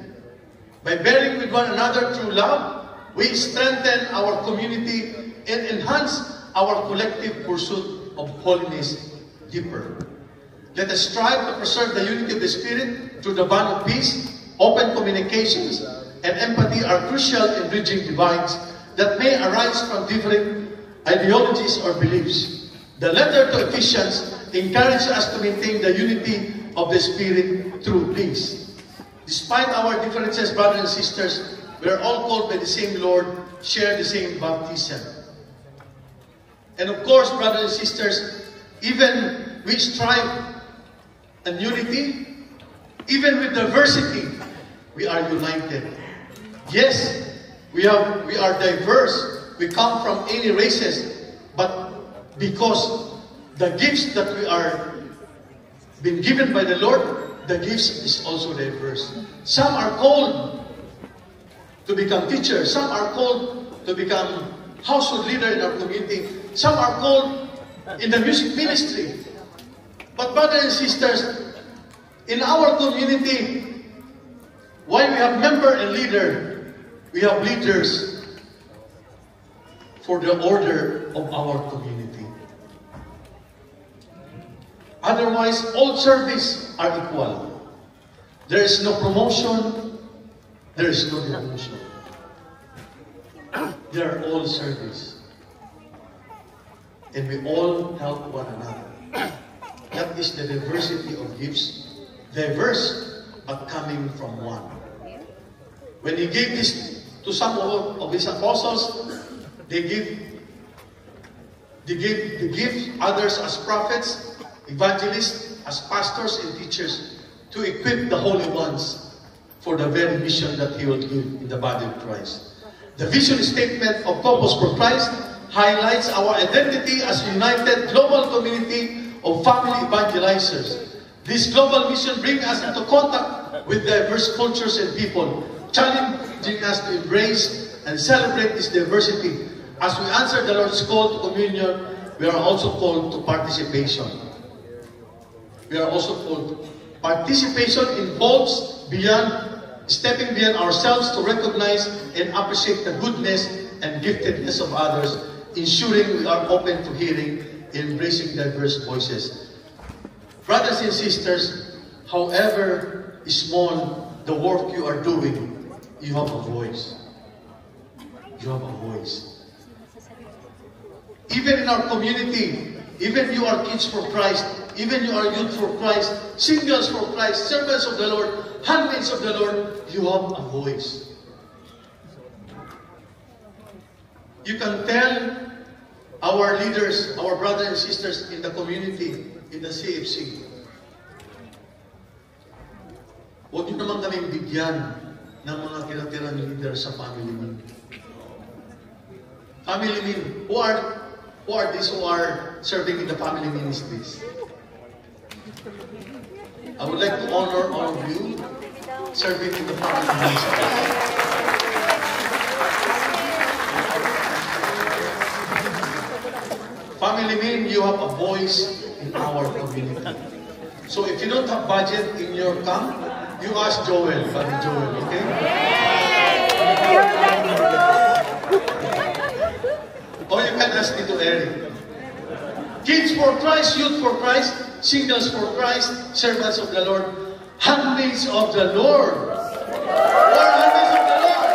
By bearing with one another through love, we strengthen our community and enhance our collective pursuit of holiness deeper. Let us strive to preserve the unity of the Spirit through the bond of peace. Open communications and empathy are crucial in bridging divides that may arise from different ideologies or beliefs. The letter to Ephesians encourages us to maintain the unity of the Spirit through peace. Despite our differences, brothers and sisters, we are all called by the same Lord, share the same baptism. And of course, brothers and sisters, even we strive in unity, even with diversity, we are united. Yes, we are diverse. We come from any races, but because the gifts that we are been given by the Lord, the gifts is also diverse. Some are called to become teachers. Some are called to become household leader in our community. Some are called in the music ministry. But brothers and sisters, in our community, while we have member and leader, we have leaders for the order of our community. Otherwise, all service are equal. There is no promotion, there is no demotion. They are all service. And we all help one another. That is the diversity of gifts. Diverse, but coming from one. When he gave this to some of his apostles, they give the gift, others as prophets, evangelists, as pastors and teachers, to equip the holy ones for the very mission that he will give in the body of Christ. The vision statement of Purpose for Christ highlights our identity as a united global community of family evangelizers. This global mission brings us into contact with diverse cultures and people, challenging us to embrace and celebrate this diversity. As we answer the Lord's call to communion, we are also called to participation. We are also called. Participation involves stepping beyond ourselves to recognize and appreciate the goodness and giftedness of others, ensuring we are open to hearing and embracing diverse voices. Brothers and sisters, however small the work you are doing, you have a voice. You have a voice. Even in our community, even you are kids for Christ, even you are youth for Christ, singles for Christ, servants of the Lord, handmaids of the Lord, you have a voice. You can tell our leaders, our brothers and sisters in the community, in the CFC, Huwag niyo naman kami bigyan ng mga kinatirang leader sa family meal. Family meal. Who are these who are serving in the family ministries? I would like to honor all of you serving in the family ministries. Family meal, you have a voice in our community. So if you don't have budget in your camp, you ask Joel, Father Joel, okay? Or you can ask me to Eric. Kids for Christ, Youth for Christ, Singles for Christ, Servants of the Lord, Handmaids of the Lord. Or Handmaids of the Lord.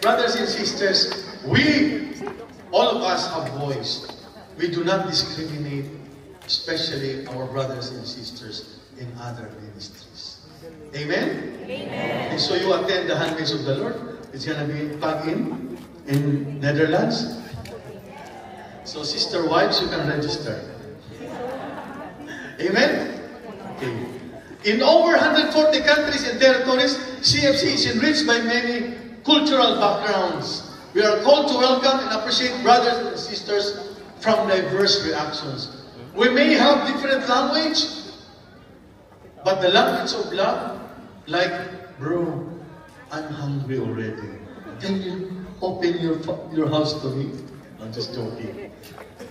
Brothers and sisters, all of us have voice. We do not discriminate, especially our brothers and sisters in other ministries. Amen? Amen. And so you attend the Handmaids of the Lord. It's going to be plugged in Netherlands. So sister wives, you can register. Amen? Okay. In over 140 countries and territories, CFC is enriched by many cultural backgrounds. We are called to welcome and appreciate brothers and sisters from diverse reactions. We may have different language, but the language of love, like, bro, I'm hungry already. Can you open your house to me? I'm just joking.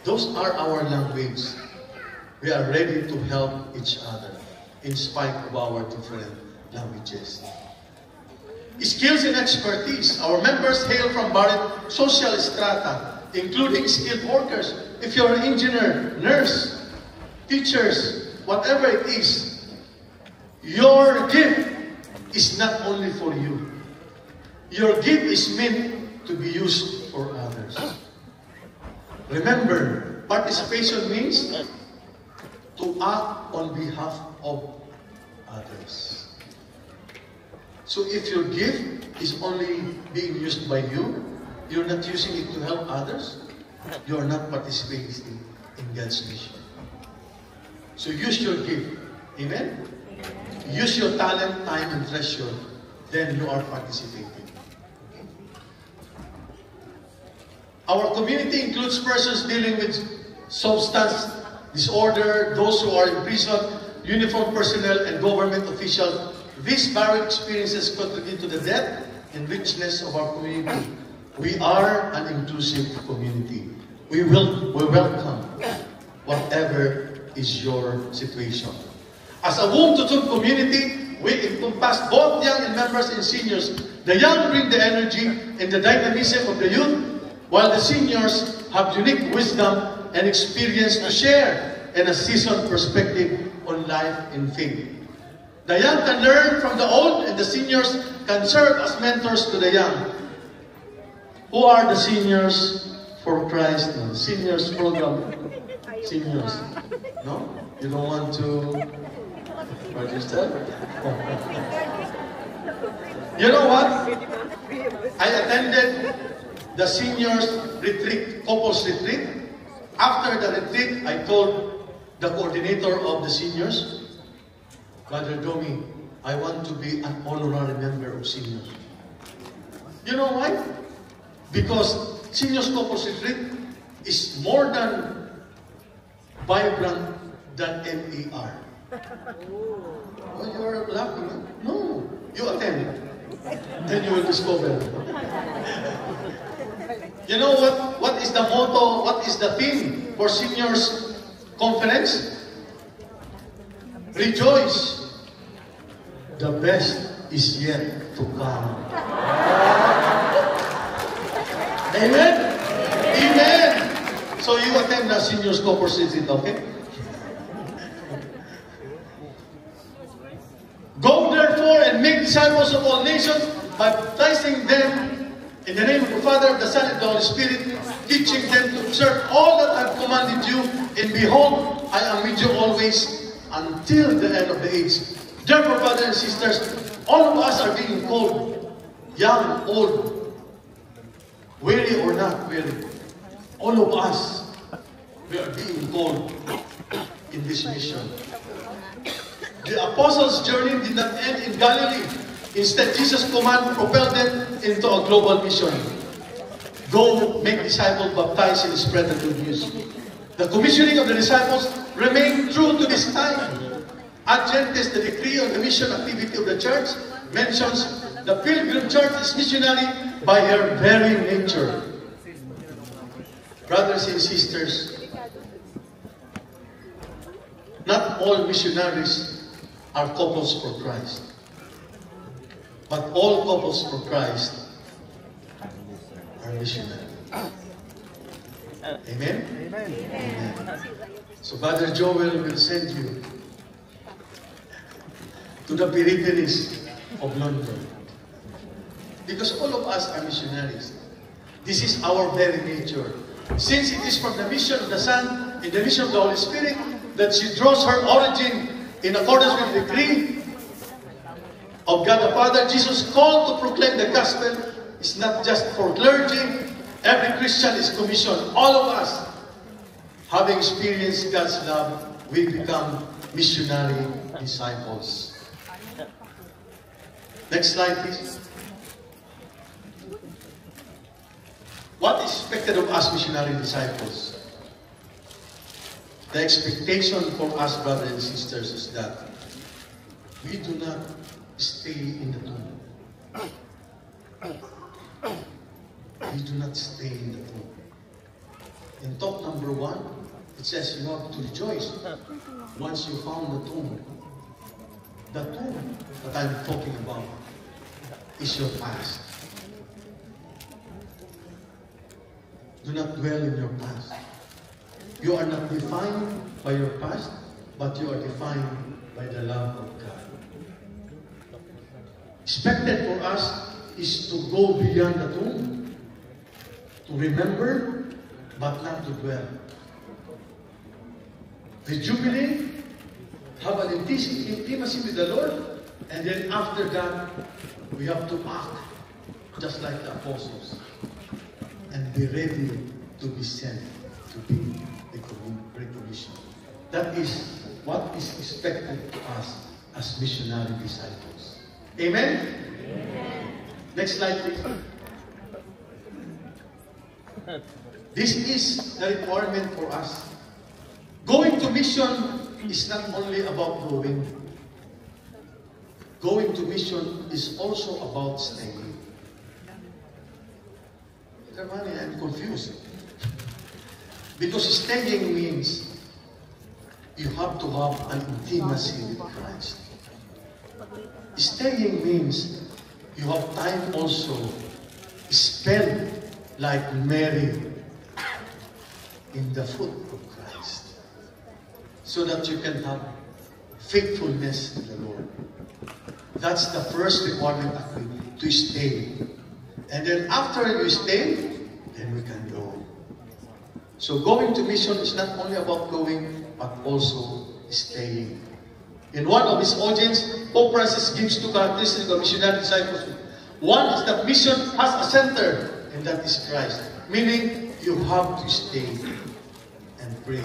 Those are our language. We are ready to help each other in spite of our different languages. Skills and expertise. Our members hail from varied social strata, including skilled workers. If you're an engineer, nurse, teachers, whatever it is, your gift is not only for you. Your gift is meant to be used for others. Remember, participation means to act on behalf of others. So if your gift is only being used by you, you're not using it to help others, you are not participating in God's mission. So use your gift. Amen? Use your talent, time, and treasure. Then you are participating. Okay? Our community includes persons dealing with substance disorder, those who are in prison, uniformed personnel, and government officials. These varied experiences contribute to the depth and richness of our community. We are an inclusive community. We welcome whatever is your situation. As a Womb to Tomb community, we encompass both young and members and seniors. The young bring the energy and the dynamism of the youth, while the seniors have unique wisdom and experience to share and a seasoned perspective on life and faith. The young can learn from the old, and the seniors can serve as mentors to the young. Who are the seniors for Christ? No, seniors program. Seniors. No? You don't want to register? You know what? I attended the seniors retreat, couples retreat. After the retreat, I told the coordinator of the seniors, Brother Domi, I want to be an honorary member of seniors. You know why? Because seniors couples retreat is more than vibrant than MER. Oh, you're laughing, huh? No, you attend. Then you will discover. You know what is the motto, what is the theme for seniors conference? Rejoice. The best is yet to come. Amen? Amen. So you attend the seniors conference, okay? Go therefore and make disciples of all nations, baptizing them in the name of the Father, of the Son, and the Holy Spirit, teaching them to observe all that I have commanded you, and behold, I am with you always until the end of the age. Therefore, brothers and sisters, all of us are being called, young, old, weary or not weary. All of us, we are being called in this mission. The apostles' journey did not end in Galilee. Instead, Jesus' command propelled them into a global mission. Go, make disciples, baptize, and spread the good news. The commissioning of the disciples remained true to this time. Adventist, the decree on the mission activity of the church, mentions the Pilgrim Church is missionary by her very nature. Brothers and sisters, not all missionaries are couples for Christ. But all couples for Christ are missionary. Amen? Amen. So Brother Joel will send you to the peripheries of London. Because all of us are missionaries. This is our very nature. Since it is from the mission of the Son and the mission of the Holy Spirit that she draws her origin in accordance with the decree of God the Father, Jesus' call to proclaim the gospel is not just for clergy. Every Christian is commissioned. All of us, having experienced God's love, we become missionary disciples. Next slide, please. What is expected of us missionary disciples? The expectation for us, brothers and sisters, is that we do not stay in the tomb. We do not stay in the tomb. In top number 1, it says you have to rejoice once you found the tomb. The tomb that I'm talking about is your past. Do not dwell in your past. You are not defined by your past, but you are defined by the love of God. Expected for us is to go beyond the tomb, to remember, but not to dwell. The Jubilee, have an intimacy with the Lord, and then after that, we have to act just like the apostles and be ready to be sent to be the Great Commission. That is what is expected to us as missionary disciples. Amen? Amen. Next slide, please. This is the requirement for us. Going to mission is not only about going. Going to mission is also about staying. Germany, I'm confused. Because staying means you have to have an intimacy with Christ. Staying means you have time also spent like Mary in the foot of Christ, so that you can have faithfulness in the Lord. That's the first requirement to stay. And then after you stay, then we can go. So going to mission is not only about going, but also staying. In one of his audience, Pope Francis gives 2 characteristics of missionary discipleship. One is that mission has a center, and that is Christ. Meaning, you have to stay and pray.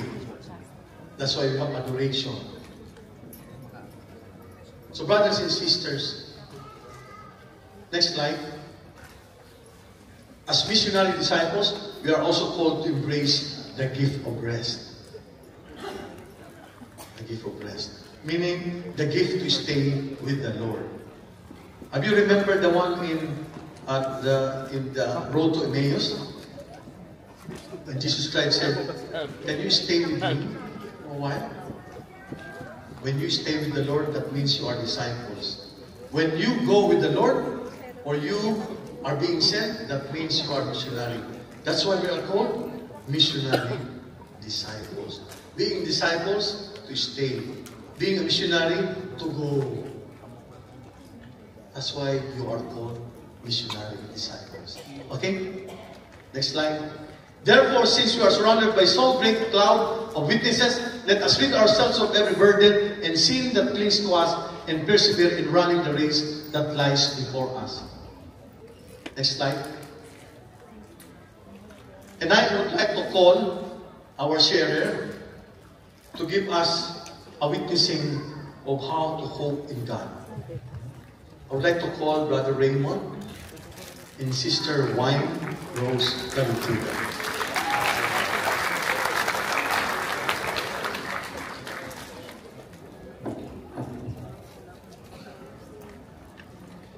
That's why we have adoration. So brothers and sisters, next slide. As missionary disciples, we are also called to embrace the gift of rest. The gift of rest. Meaning, the gift to stay with the Lord. Have you remembered the one in the road to Emmaus? When Jesus Christ said, "Can you stay with me for a while?" When you stay with the Lord, that means you are disciples. When you go with the Lord, or you are being sent, that means you are missionary. That's why we are called missionary disciples. Being disciples, to stay. Being a missionary, to go. That's why you are called missionary disciples. Okay? Next slide. Therefore, since we are surrounded by so great a cloud of witnesses, let us rid ourselves of every burden and sin that clings to us, and persevere in running the race that lies before us. Next slide. And I would like to call our sharer to give us a witnessing of how to hope in God. I would like to call Brother Raymond and Sister Wine Rose Galutuga.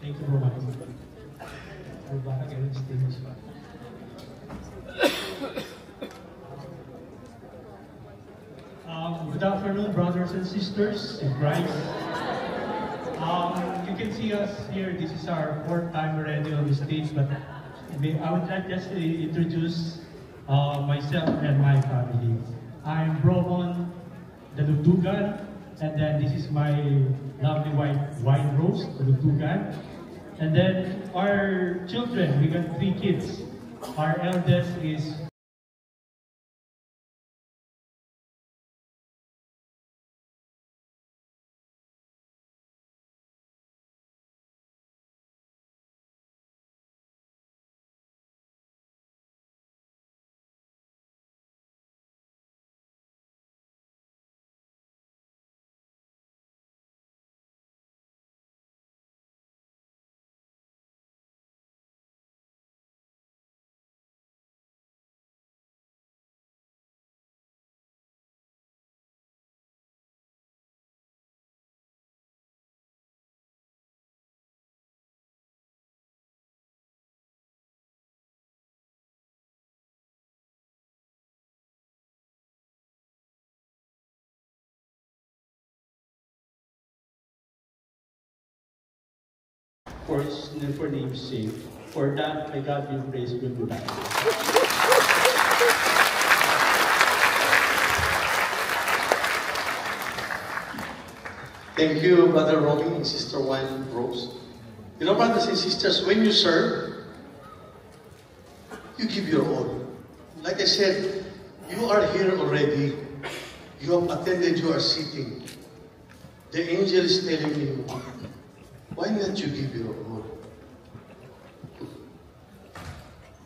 Thank you very much. Good afternoon, brothers and sisters in Christ. You can see us here. This is our fourth time already on the stage, but I would like just to introduce myself and my family. I'm Bromon Dalutugan, and then this is my lovely wife, Wine Rose Dalutugan. And then our children, we got 3 kids. Our eldest is for name's sake. For that, may God be praised. Good night. Thank you, Brother Romy and Sister Wine Rose. You know, brothers and sisters, when you serve, you give your all. Like I said, you are here already. You have attended, you are sitting. The angel is telling you, why not you give your all?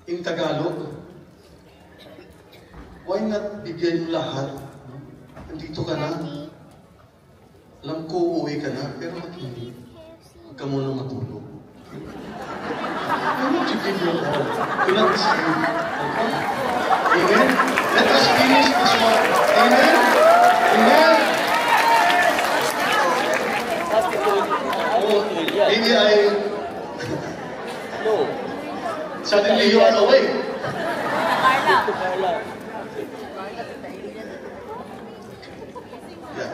In Tagalog, why not bigyan mo lahat? Nandito ka na. Alam ko, uuwi ka na, pero hindi. Huwag ka muna matulog. Why not you give your all? Do not sleep. Okay? Amen? Let us finish this one. Amen? Amen? Maybe suddenly you are awake. Yeah.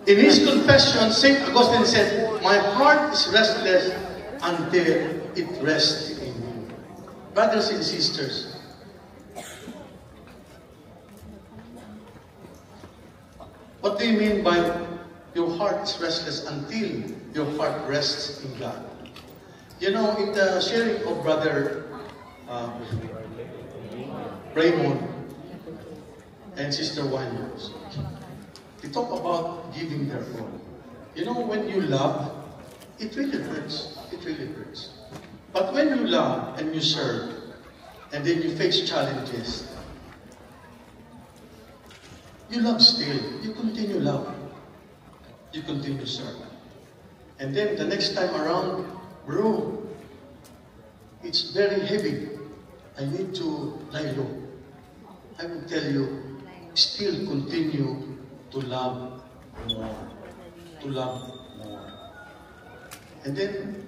In his confession, St. Augustine said, "My heart is restless until it rests in you." Brothers and sisters, what do you mean by your heart is restless until your heart rests in God? You know, in the sharing of Brother Raymond and Sister Wine Rose, they talk about giving their all. You know, when you love, it really hurts. It really hurts. But when you love and you serve, and then you face challenges, you love still. You continue love. You continue serve. And then the next time around, bro, it's very heavy. I need to lie low. I will tell you, still continue to love more. To love more. And then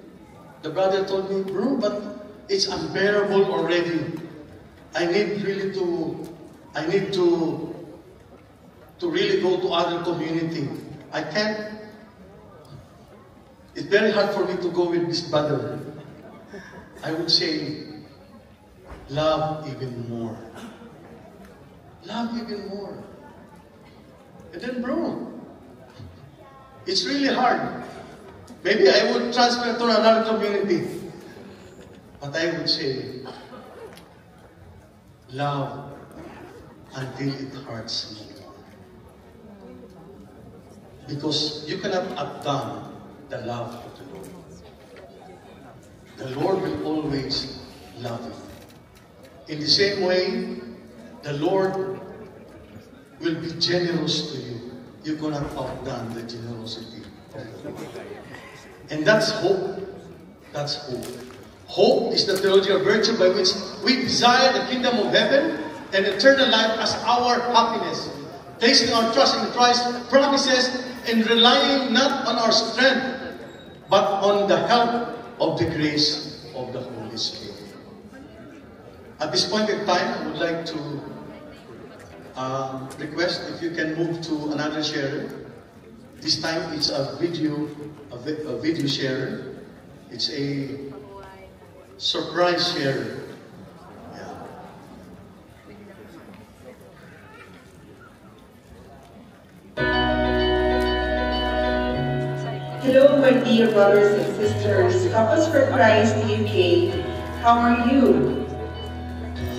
the brother told me, bro, but it's unbearable already. I need to really go to other community. I can't. It's very hard for me to go with this brother. I would say, love even more. Love even more. And then, bro, it's really hard. Maybe I would transfer to another community. But I would say, love until it hurts me. Because you cannot outdone the love of the Lord. The Lord will always love you. In the same way, the Lord will be generous to you. you cannot outdone the generosity of the Lord. And that's hope. That's hope. Hope is the theological virtue by which we desire the kingdom of heaven and eternal life as our happiness, placing our trust in Christ's promises and relying not on our strength, but on the help of the grace of the Holy Spirit. At this point in time, I would like to request if you can move to another sharer. This time it's a video sharer. It's a surprise sharer. Hello, my dear brothers and sisters. Couples for Christ UK. How are you?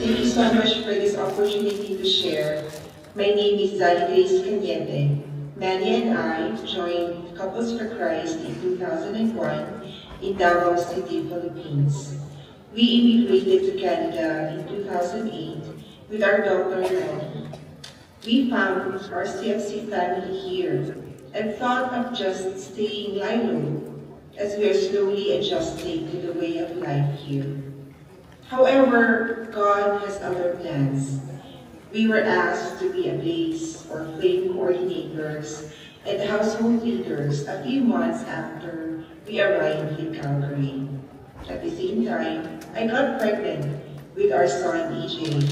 Thank you so much for this opportunity to share. My name is Zali Grace Cañete. Manny and I joined Couples for Christ in 2001 in Davao City, Philippines. We immigrated to Canada in 2008 with our daughter Manny. We found our CFC family here and thought of just staying low as we are slowly adjusting to the way of life here. However, God has other plans. We were asked to be a base or flame coordinators and household leaders a few months after we arrived in Calgary. At the same time, I got pregnant with our son EJ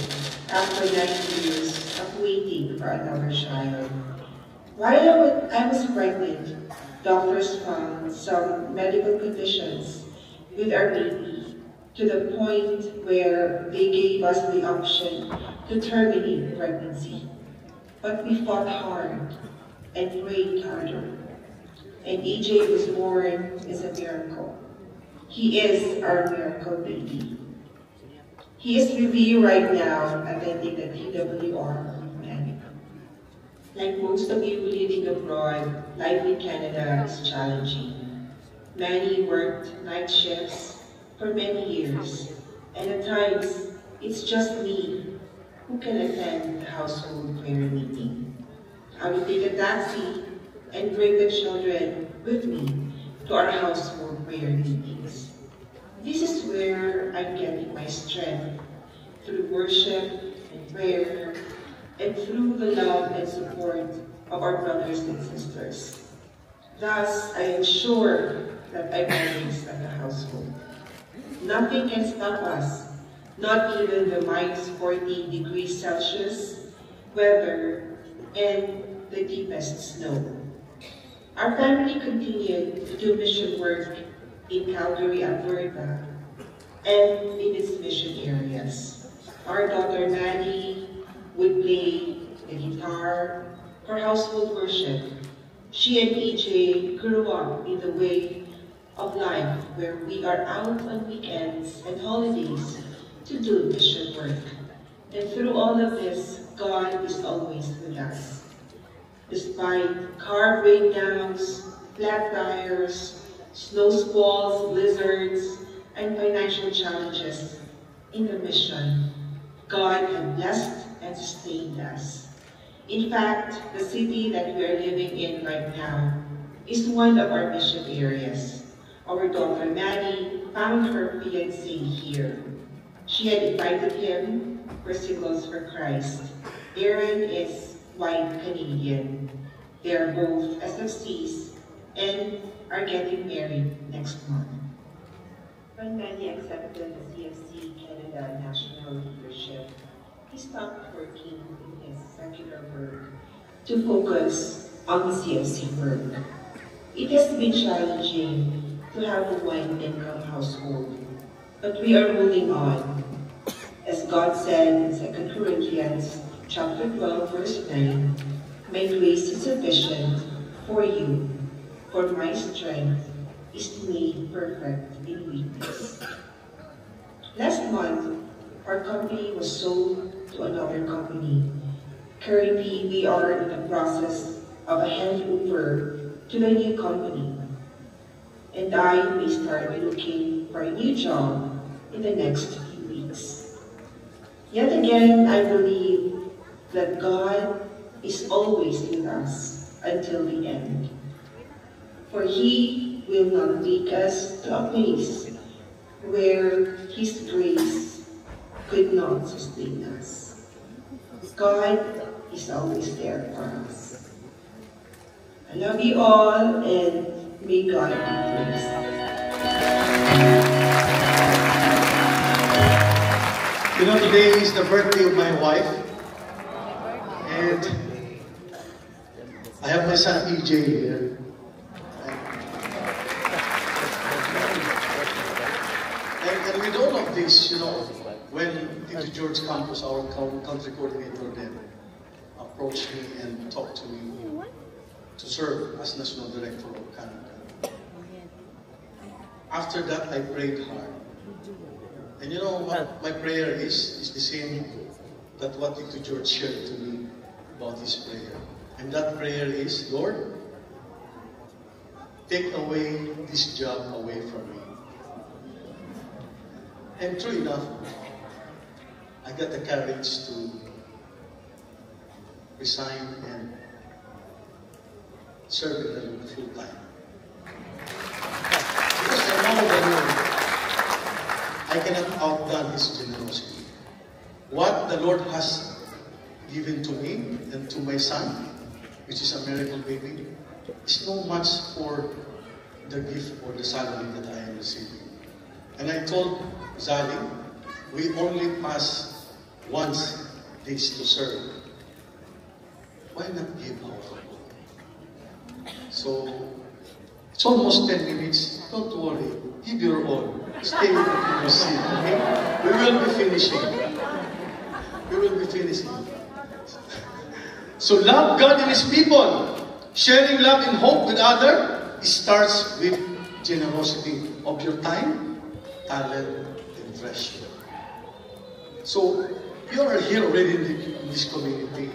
after 9 years of waiting for another child. While I was pregnant, doctors found some medical conditions with our baby to the point where they gave us the option to terminate pregnancy. But we fought hard and prayed harder. And EJ was born as a miracle. He is our miracle baby. He is with you right now attending the TWR. Like most of you living abroad, life in Canada is challenging. Many worked night shifts for many years, and at times, it's just me who can attend the household prayer meeting. I would take a taxi and bring the children with me to our household prayer meetings. This is where I'm getting my strength, through worship and prayer, and through the love and support of our brothers and sisters. Thus, I am sure that I'm always at the household. Nothing can stop us, not even the -40 degrees Celsius weather and the deepest snow. Our family continued to do mission work in Calgary, Alberta, and in its mission areas. Our daughter Manny would play the guitar for household worship. She and EJ grew up in the way of life where we are out on weekends and holidays to do mission work. And through all of this, God is always with us. Despite car breakdowns, flat tires, snow squalls, blizzards, and financial challenges in the mission, God had blessed and sustained us. In fact, the city that we are living in right now is one of our mission areas. Our daughter Maddie found her fiancé here. She had invited him for Singles for Christ. Aaron is white Canadian. They are both SFCs and are getting married next month. When Maddie accepted the CFC Canada National Leadership, he stopped working in his secular work to focus on the CFC work. It has been challenging to have a one-income household, but we are moving on. As God said in 2 Corinthians chapter 12, verse 9, "My grace is sufficient for you, for my strength is made perfect in weakness." Last month, our company was sold to another company. Currently, we are in the process of a handover to the new company, and I may start looking for a new job in the next few weeks. Yet again, I believe that God is always with us. until the end. For He will not take us to a place where His grace could not sustain us. God is always there for us. I love you all, and may God be praised. You know, today is the birthday of my wife, and I have my son EJ here. And with all of this, you know, when Tito George Campos, our country coordinator, then approached me and talked to me to serve as National Director of Canada. After that, I prayed hard. And you know what my prayer is the same that what Tito George shared to me about his prayer. And that prayer is, Lord, take away this job away from me. And true enough, I got the courage to resign and serve in the Lord full time. Because I know the Lord, I cannot outdone His generosity. What the Lord has given to me and to my son, which is a miracle baby, is no much for the gift or the salary that I am receiving. And I told Zali, we only pass once this to serve. Why not give our all? So, it's almost 10 minutes. Don't worry. Give your all. Stay with your seat, okay? We will be finishing. We will be finishing. So love God and His people. Sharing love and hope with others, it starts with generosity of your time, talent, and treasure. So, you are here already in this community.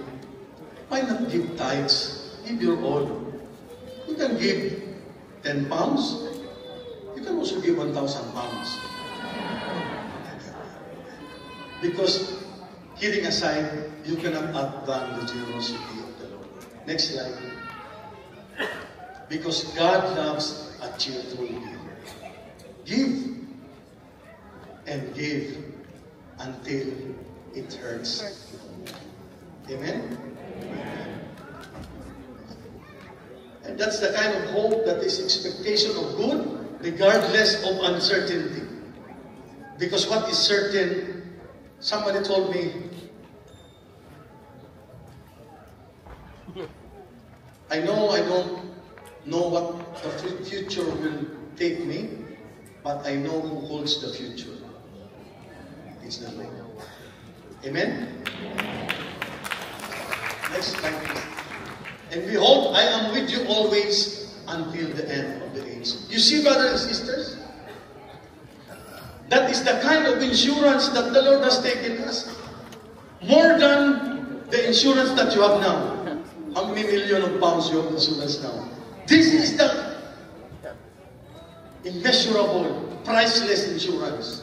Why not give tithes? Give your all. You can give 10 pounds. You can also give 1,000 pounds. Because, kidding aside, you cannot outdone the generosity of the Lord. Next slide. Because God loves a cheerful giver. Give and give until it hurts. Amen? And that's the kind of hope that is expectation of good, regardless of uncertainty. Because what is certain, somebody told me, I know I don't know what the future will take me, but I know who holds the future. It's the Lord. Amen? Next slide, please. And behold, I am with you always until the end of the age. You see, brothers and sisters? That is the kind of insurance that the Lord has taken us. More than the insurance that you have now. How many million of pounds you have insurance now? This is the immeasurable, priceless insurance.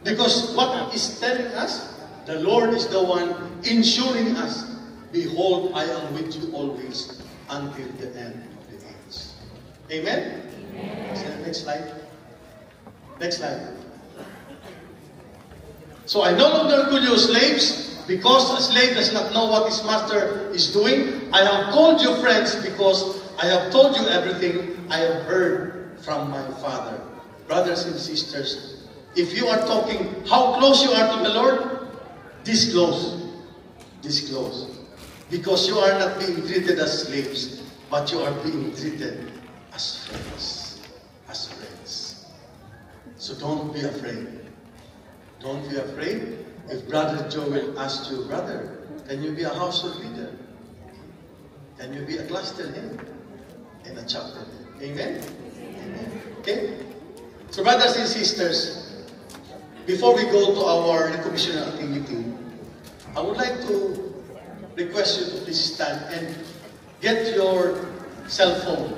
Because what is telling us, the Lord is the one insuring us. Behold, I am with you always until the end of the age. Amen? Amen. Next slide. Next slide. So I no longer call you slaves, because a slave does not know what his master is doing. I have called you friends because I have told you everything I have heard from my Father. Brothers and sisters, if you are talking how close you are to the Lord, this close. This close. Because you are not being treated as slaves, but you are being treated as friends. As friends. So don't be afraid. Don't be afraid. If Brother Joel asks you, brother, can you be a household leader? Can you be a cluster head and a chapter head? Amen? Amen. Okay? So brothers and sisters, before we go to our recognition activity, I would like to request you to please stand and get your cell phone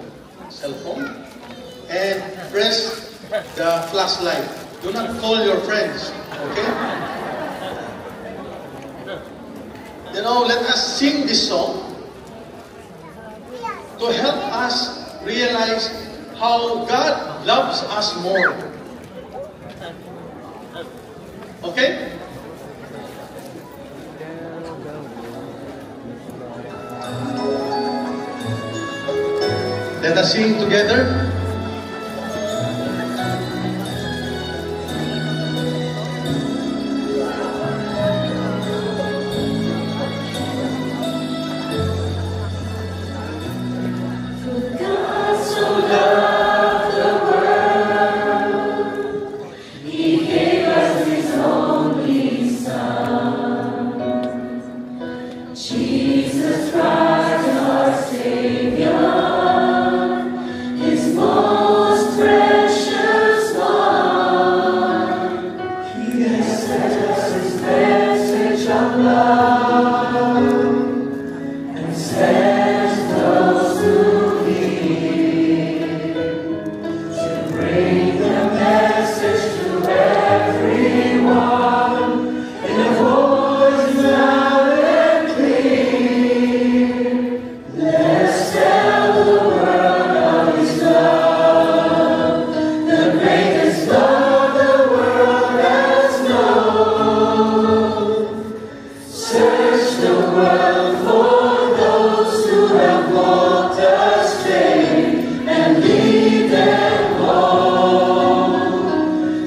and press the flashlight. Do not call your friends, okay? You know, let us sing this song to help us realize how God loves us more. Okay? Let us sing together. Jesus Christ, our Savior, His most precious one. He has sent us His message of love and sends those who hear to bring the message to everyone in a voice loud and clear. Let's tell the world of His love, the greatest love the world has known. Search the world for those who have walked astray and lead them home.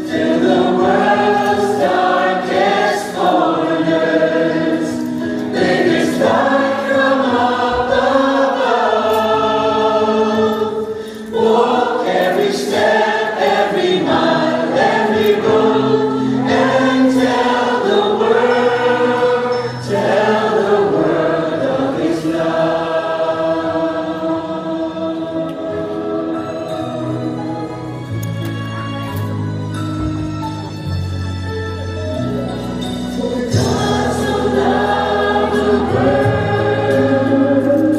Fill the world's darkest corners with His light from up above. Walk every step, every mile, every road, and tell the world of His love. For God so loved the world,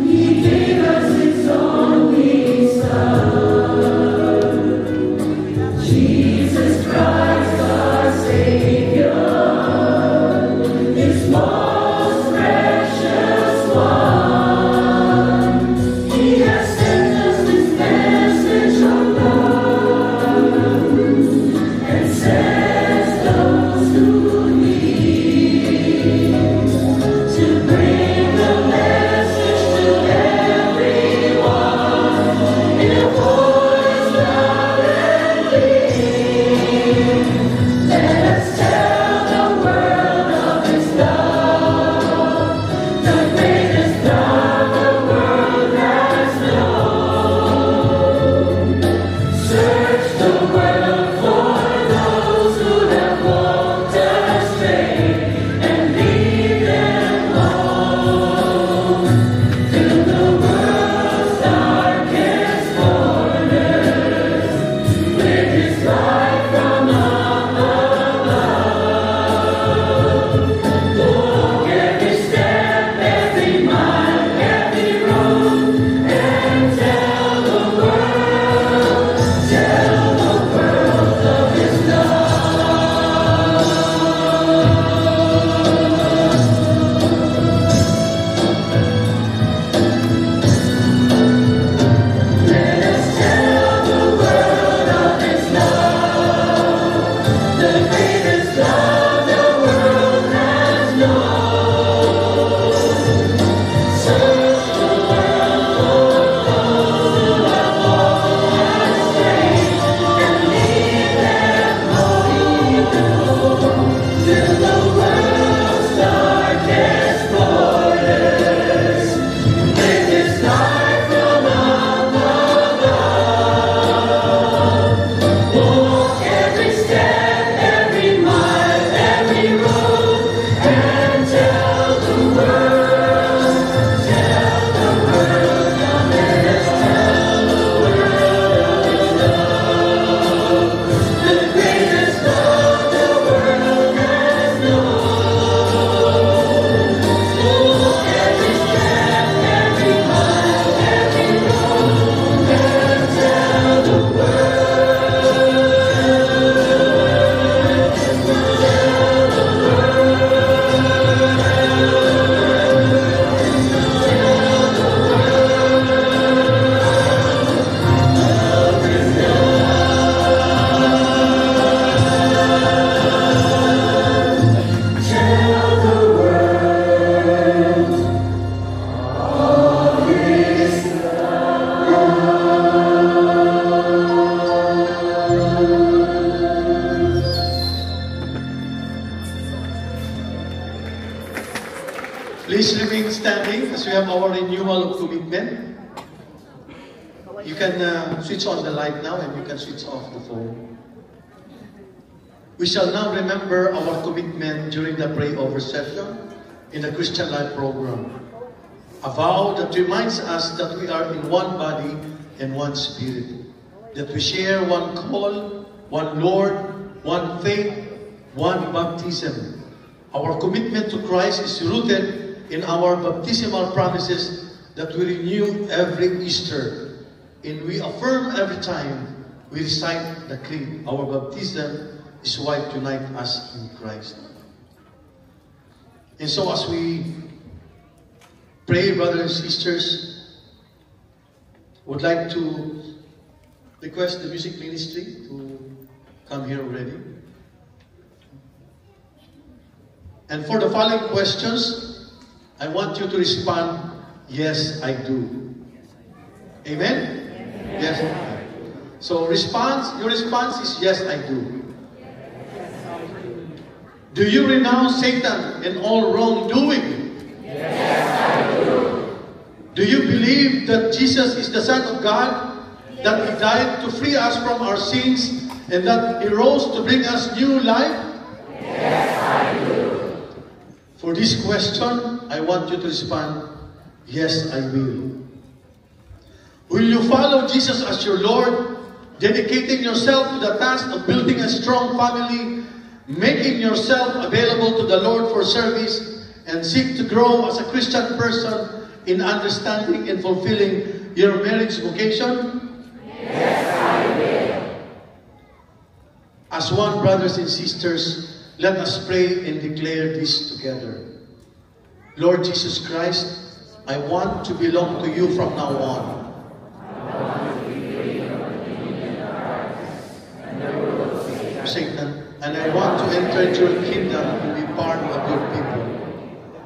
He gave us His only Son, time our renewal of commitment. You can switch on the light now and you can switch off the phone. We shall now remember our commitment during the pray over session in the Christian Life program. A vow that reminds us that we are in one body and one spirit, that we share one call, one Lord, one faith, one baptism. Our commitment to Christ is rooted in our baptismal promises that we renew every Easter, and we affirm every time we recite the creed. Our baptism is what unites us in Christ. And so as we pray, brothers and sisters, I would like to request the music ministry to come here already. And for the following questions, I want you to respond, yes, I do. Amen? Yes. So your response is, yes, I do. Do you renounce Satan and all wrongdoing? Yes, I do. Do you believe that Jesus is the Son of God? That He died to free us from our sins and that He rose to bring us new life? Yes, I do. For this question, I want you to respond, yes, I will. Will you follow Jesus as your Lord, dedicating yourself to the task of building a strong family, making yourself available to the Lord for service, and seek to grow as a Christian person in understanding and fulfilling your marriage vocation? Yes, I will. As one, brothers and sisters, let us pray and declare this together. Lord Jesus Christ, I want to belong to you from now on. Satan, and I want to enter into your kingdom and be part of your people.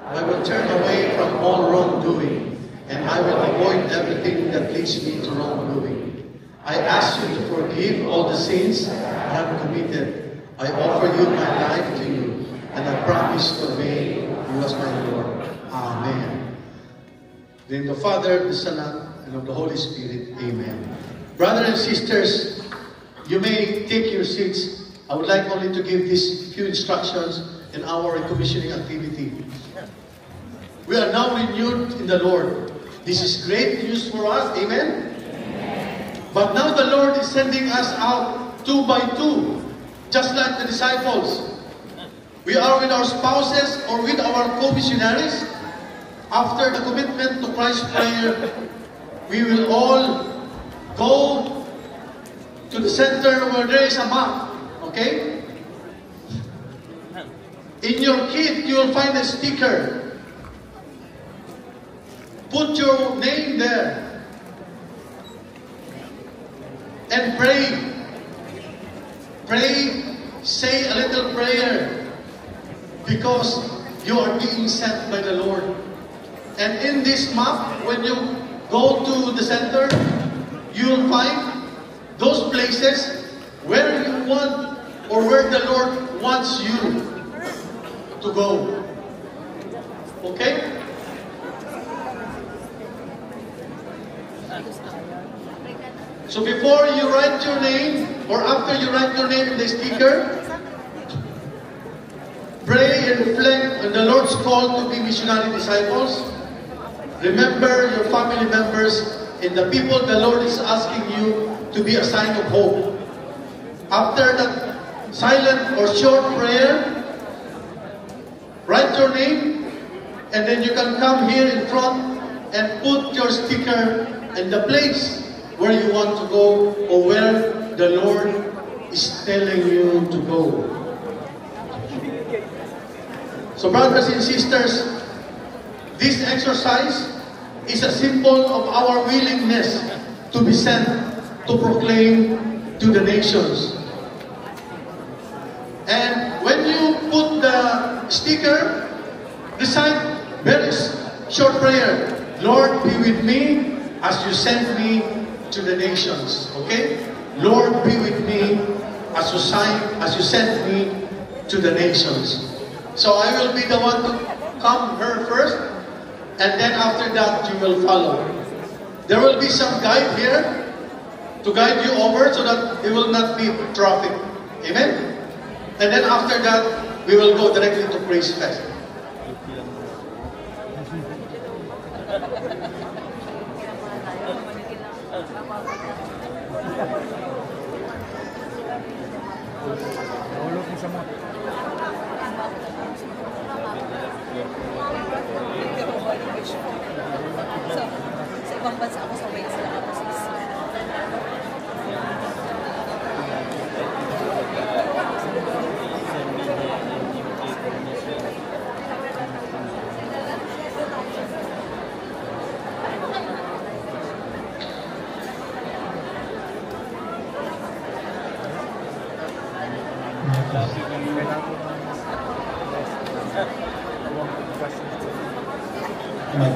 I will turn away from all wrongdoing, and I will avoid everything that leads me to wrongdoing. I ask you to forgive all the sins I have committed. I offer you my life to you, and I promise to obey you as my Lord. Amen. In the Father, the Son, and of the Holy Spirit. Amen. Brothers and sisters, you may take your seats. I would like only to give these few instructions in our recommissioning activity. We are now renewed in the Lord. This is great news for us. Amen? But now the Lord is sending us out 2 by 2, just like the disciples. We are with our spouses or with our co-missionaries. After the commitment to Christ's prayer, we will all go to the center where there is a map. Okay? In your kit, you will find a sticker. Put your name there. And pray. Pray, say a little prayer. Because you are being sent by the Lord. And in this map, when you go to the center, you will find those places where you want or where the Lord wants you to go. Okay? So before you write your name, or after you write your name in the sticker, pray and reflect on the Lord's call to be missionary disciples. Remember your family members and the people the Lord is asking you to be a sign of hope. After that silent or short prayer, write your name, and then you can come here in front and put your sticker in the place where you want to go or where the Lord is telling you to go. So brothers and sisters, this exercise is a symbol of our willingness to be sent to proclaim to the nations. And when you put the sticker, recite very short prayer. Lord, be with me as you send me to the nations. Okay? Lord, be with me as you send me to the nations. So I will be the one to come here first. and then after that you will follow. There will be some guide here to guide you over so that it will not be traffic. Amen? And then after that, we will go directly to Praise Fest. Sa ibang bansa ako sa Wales na ako sa My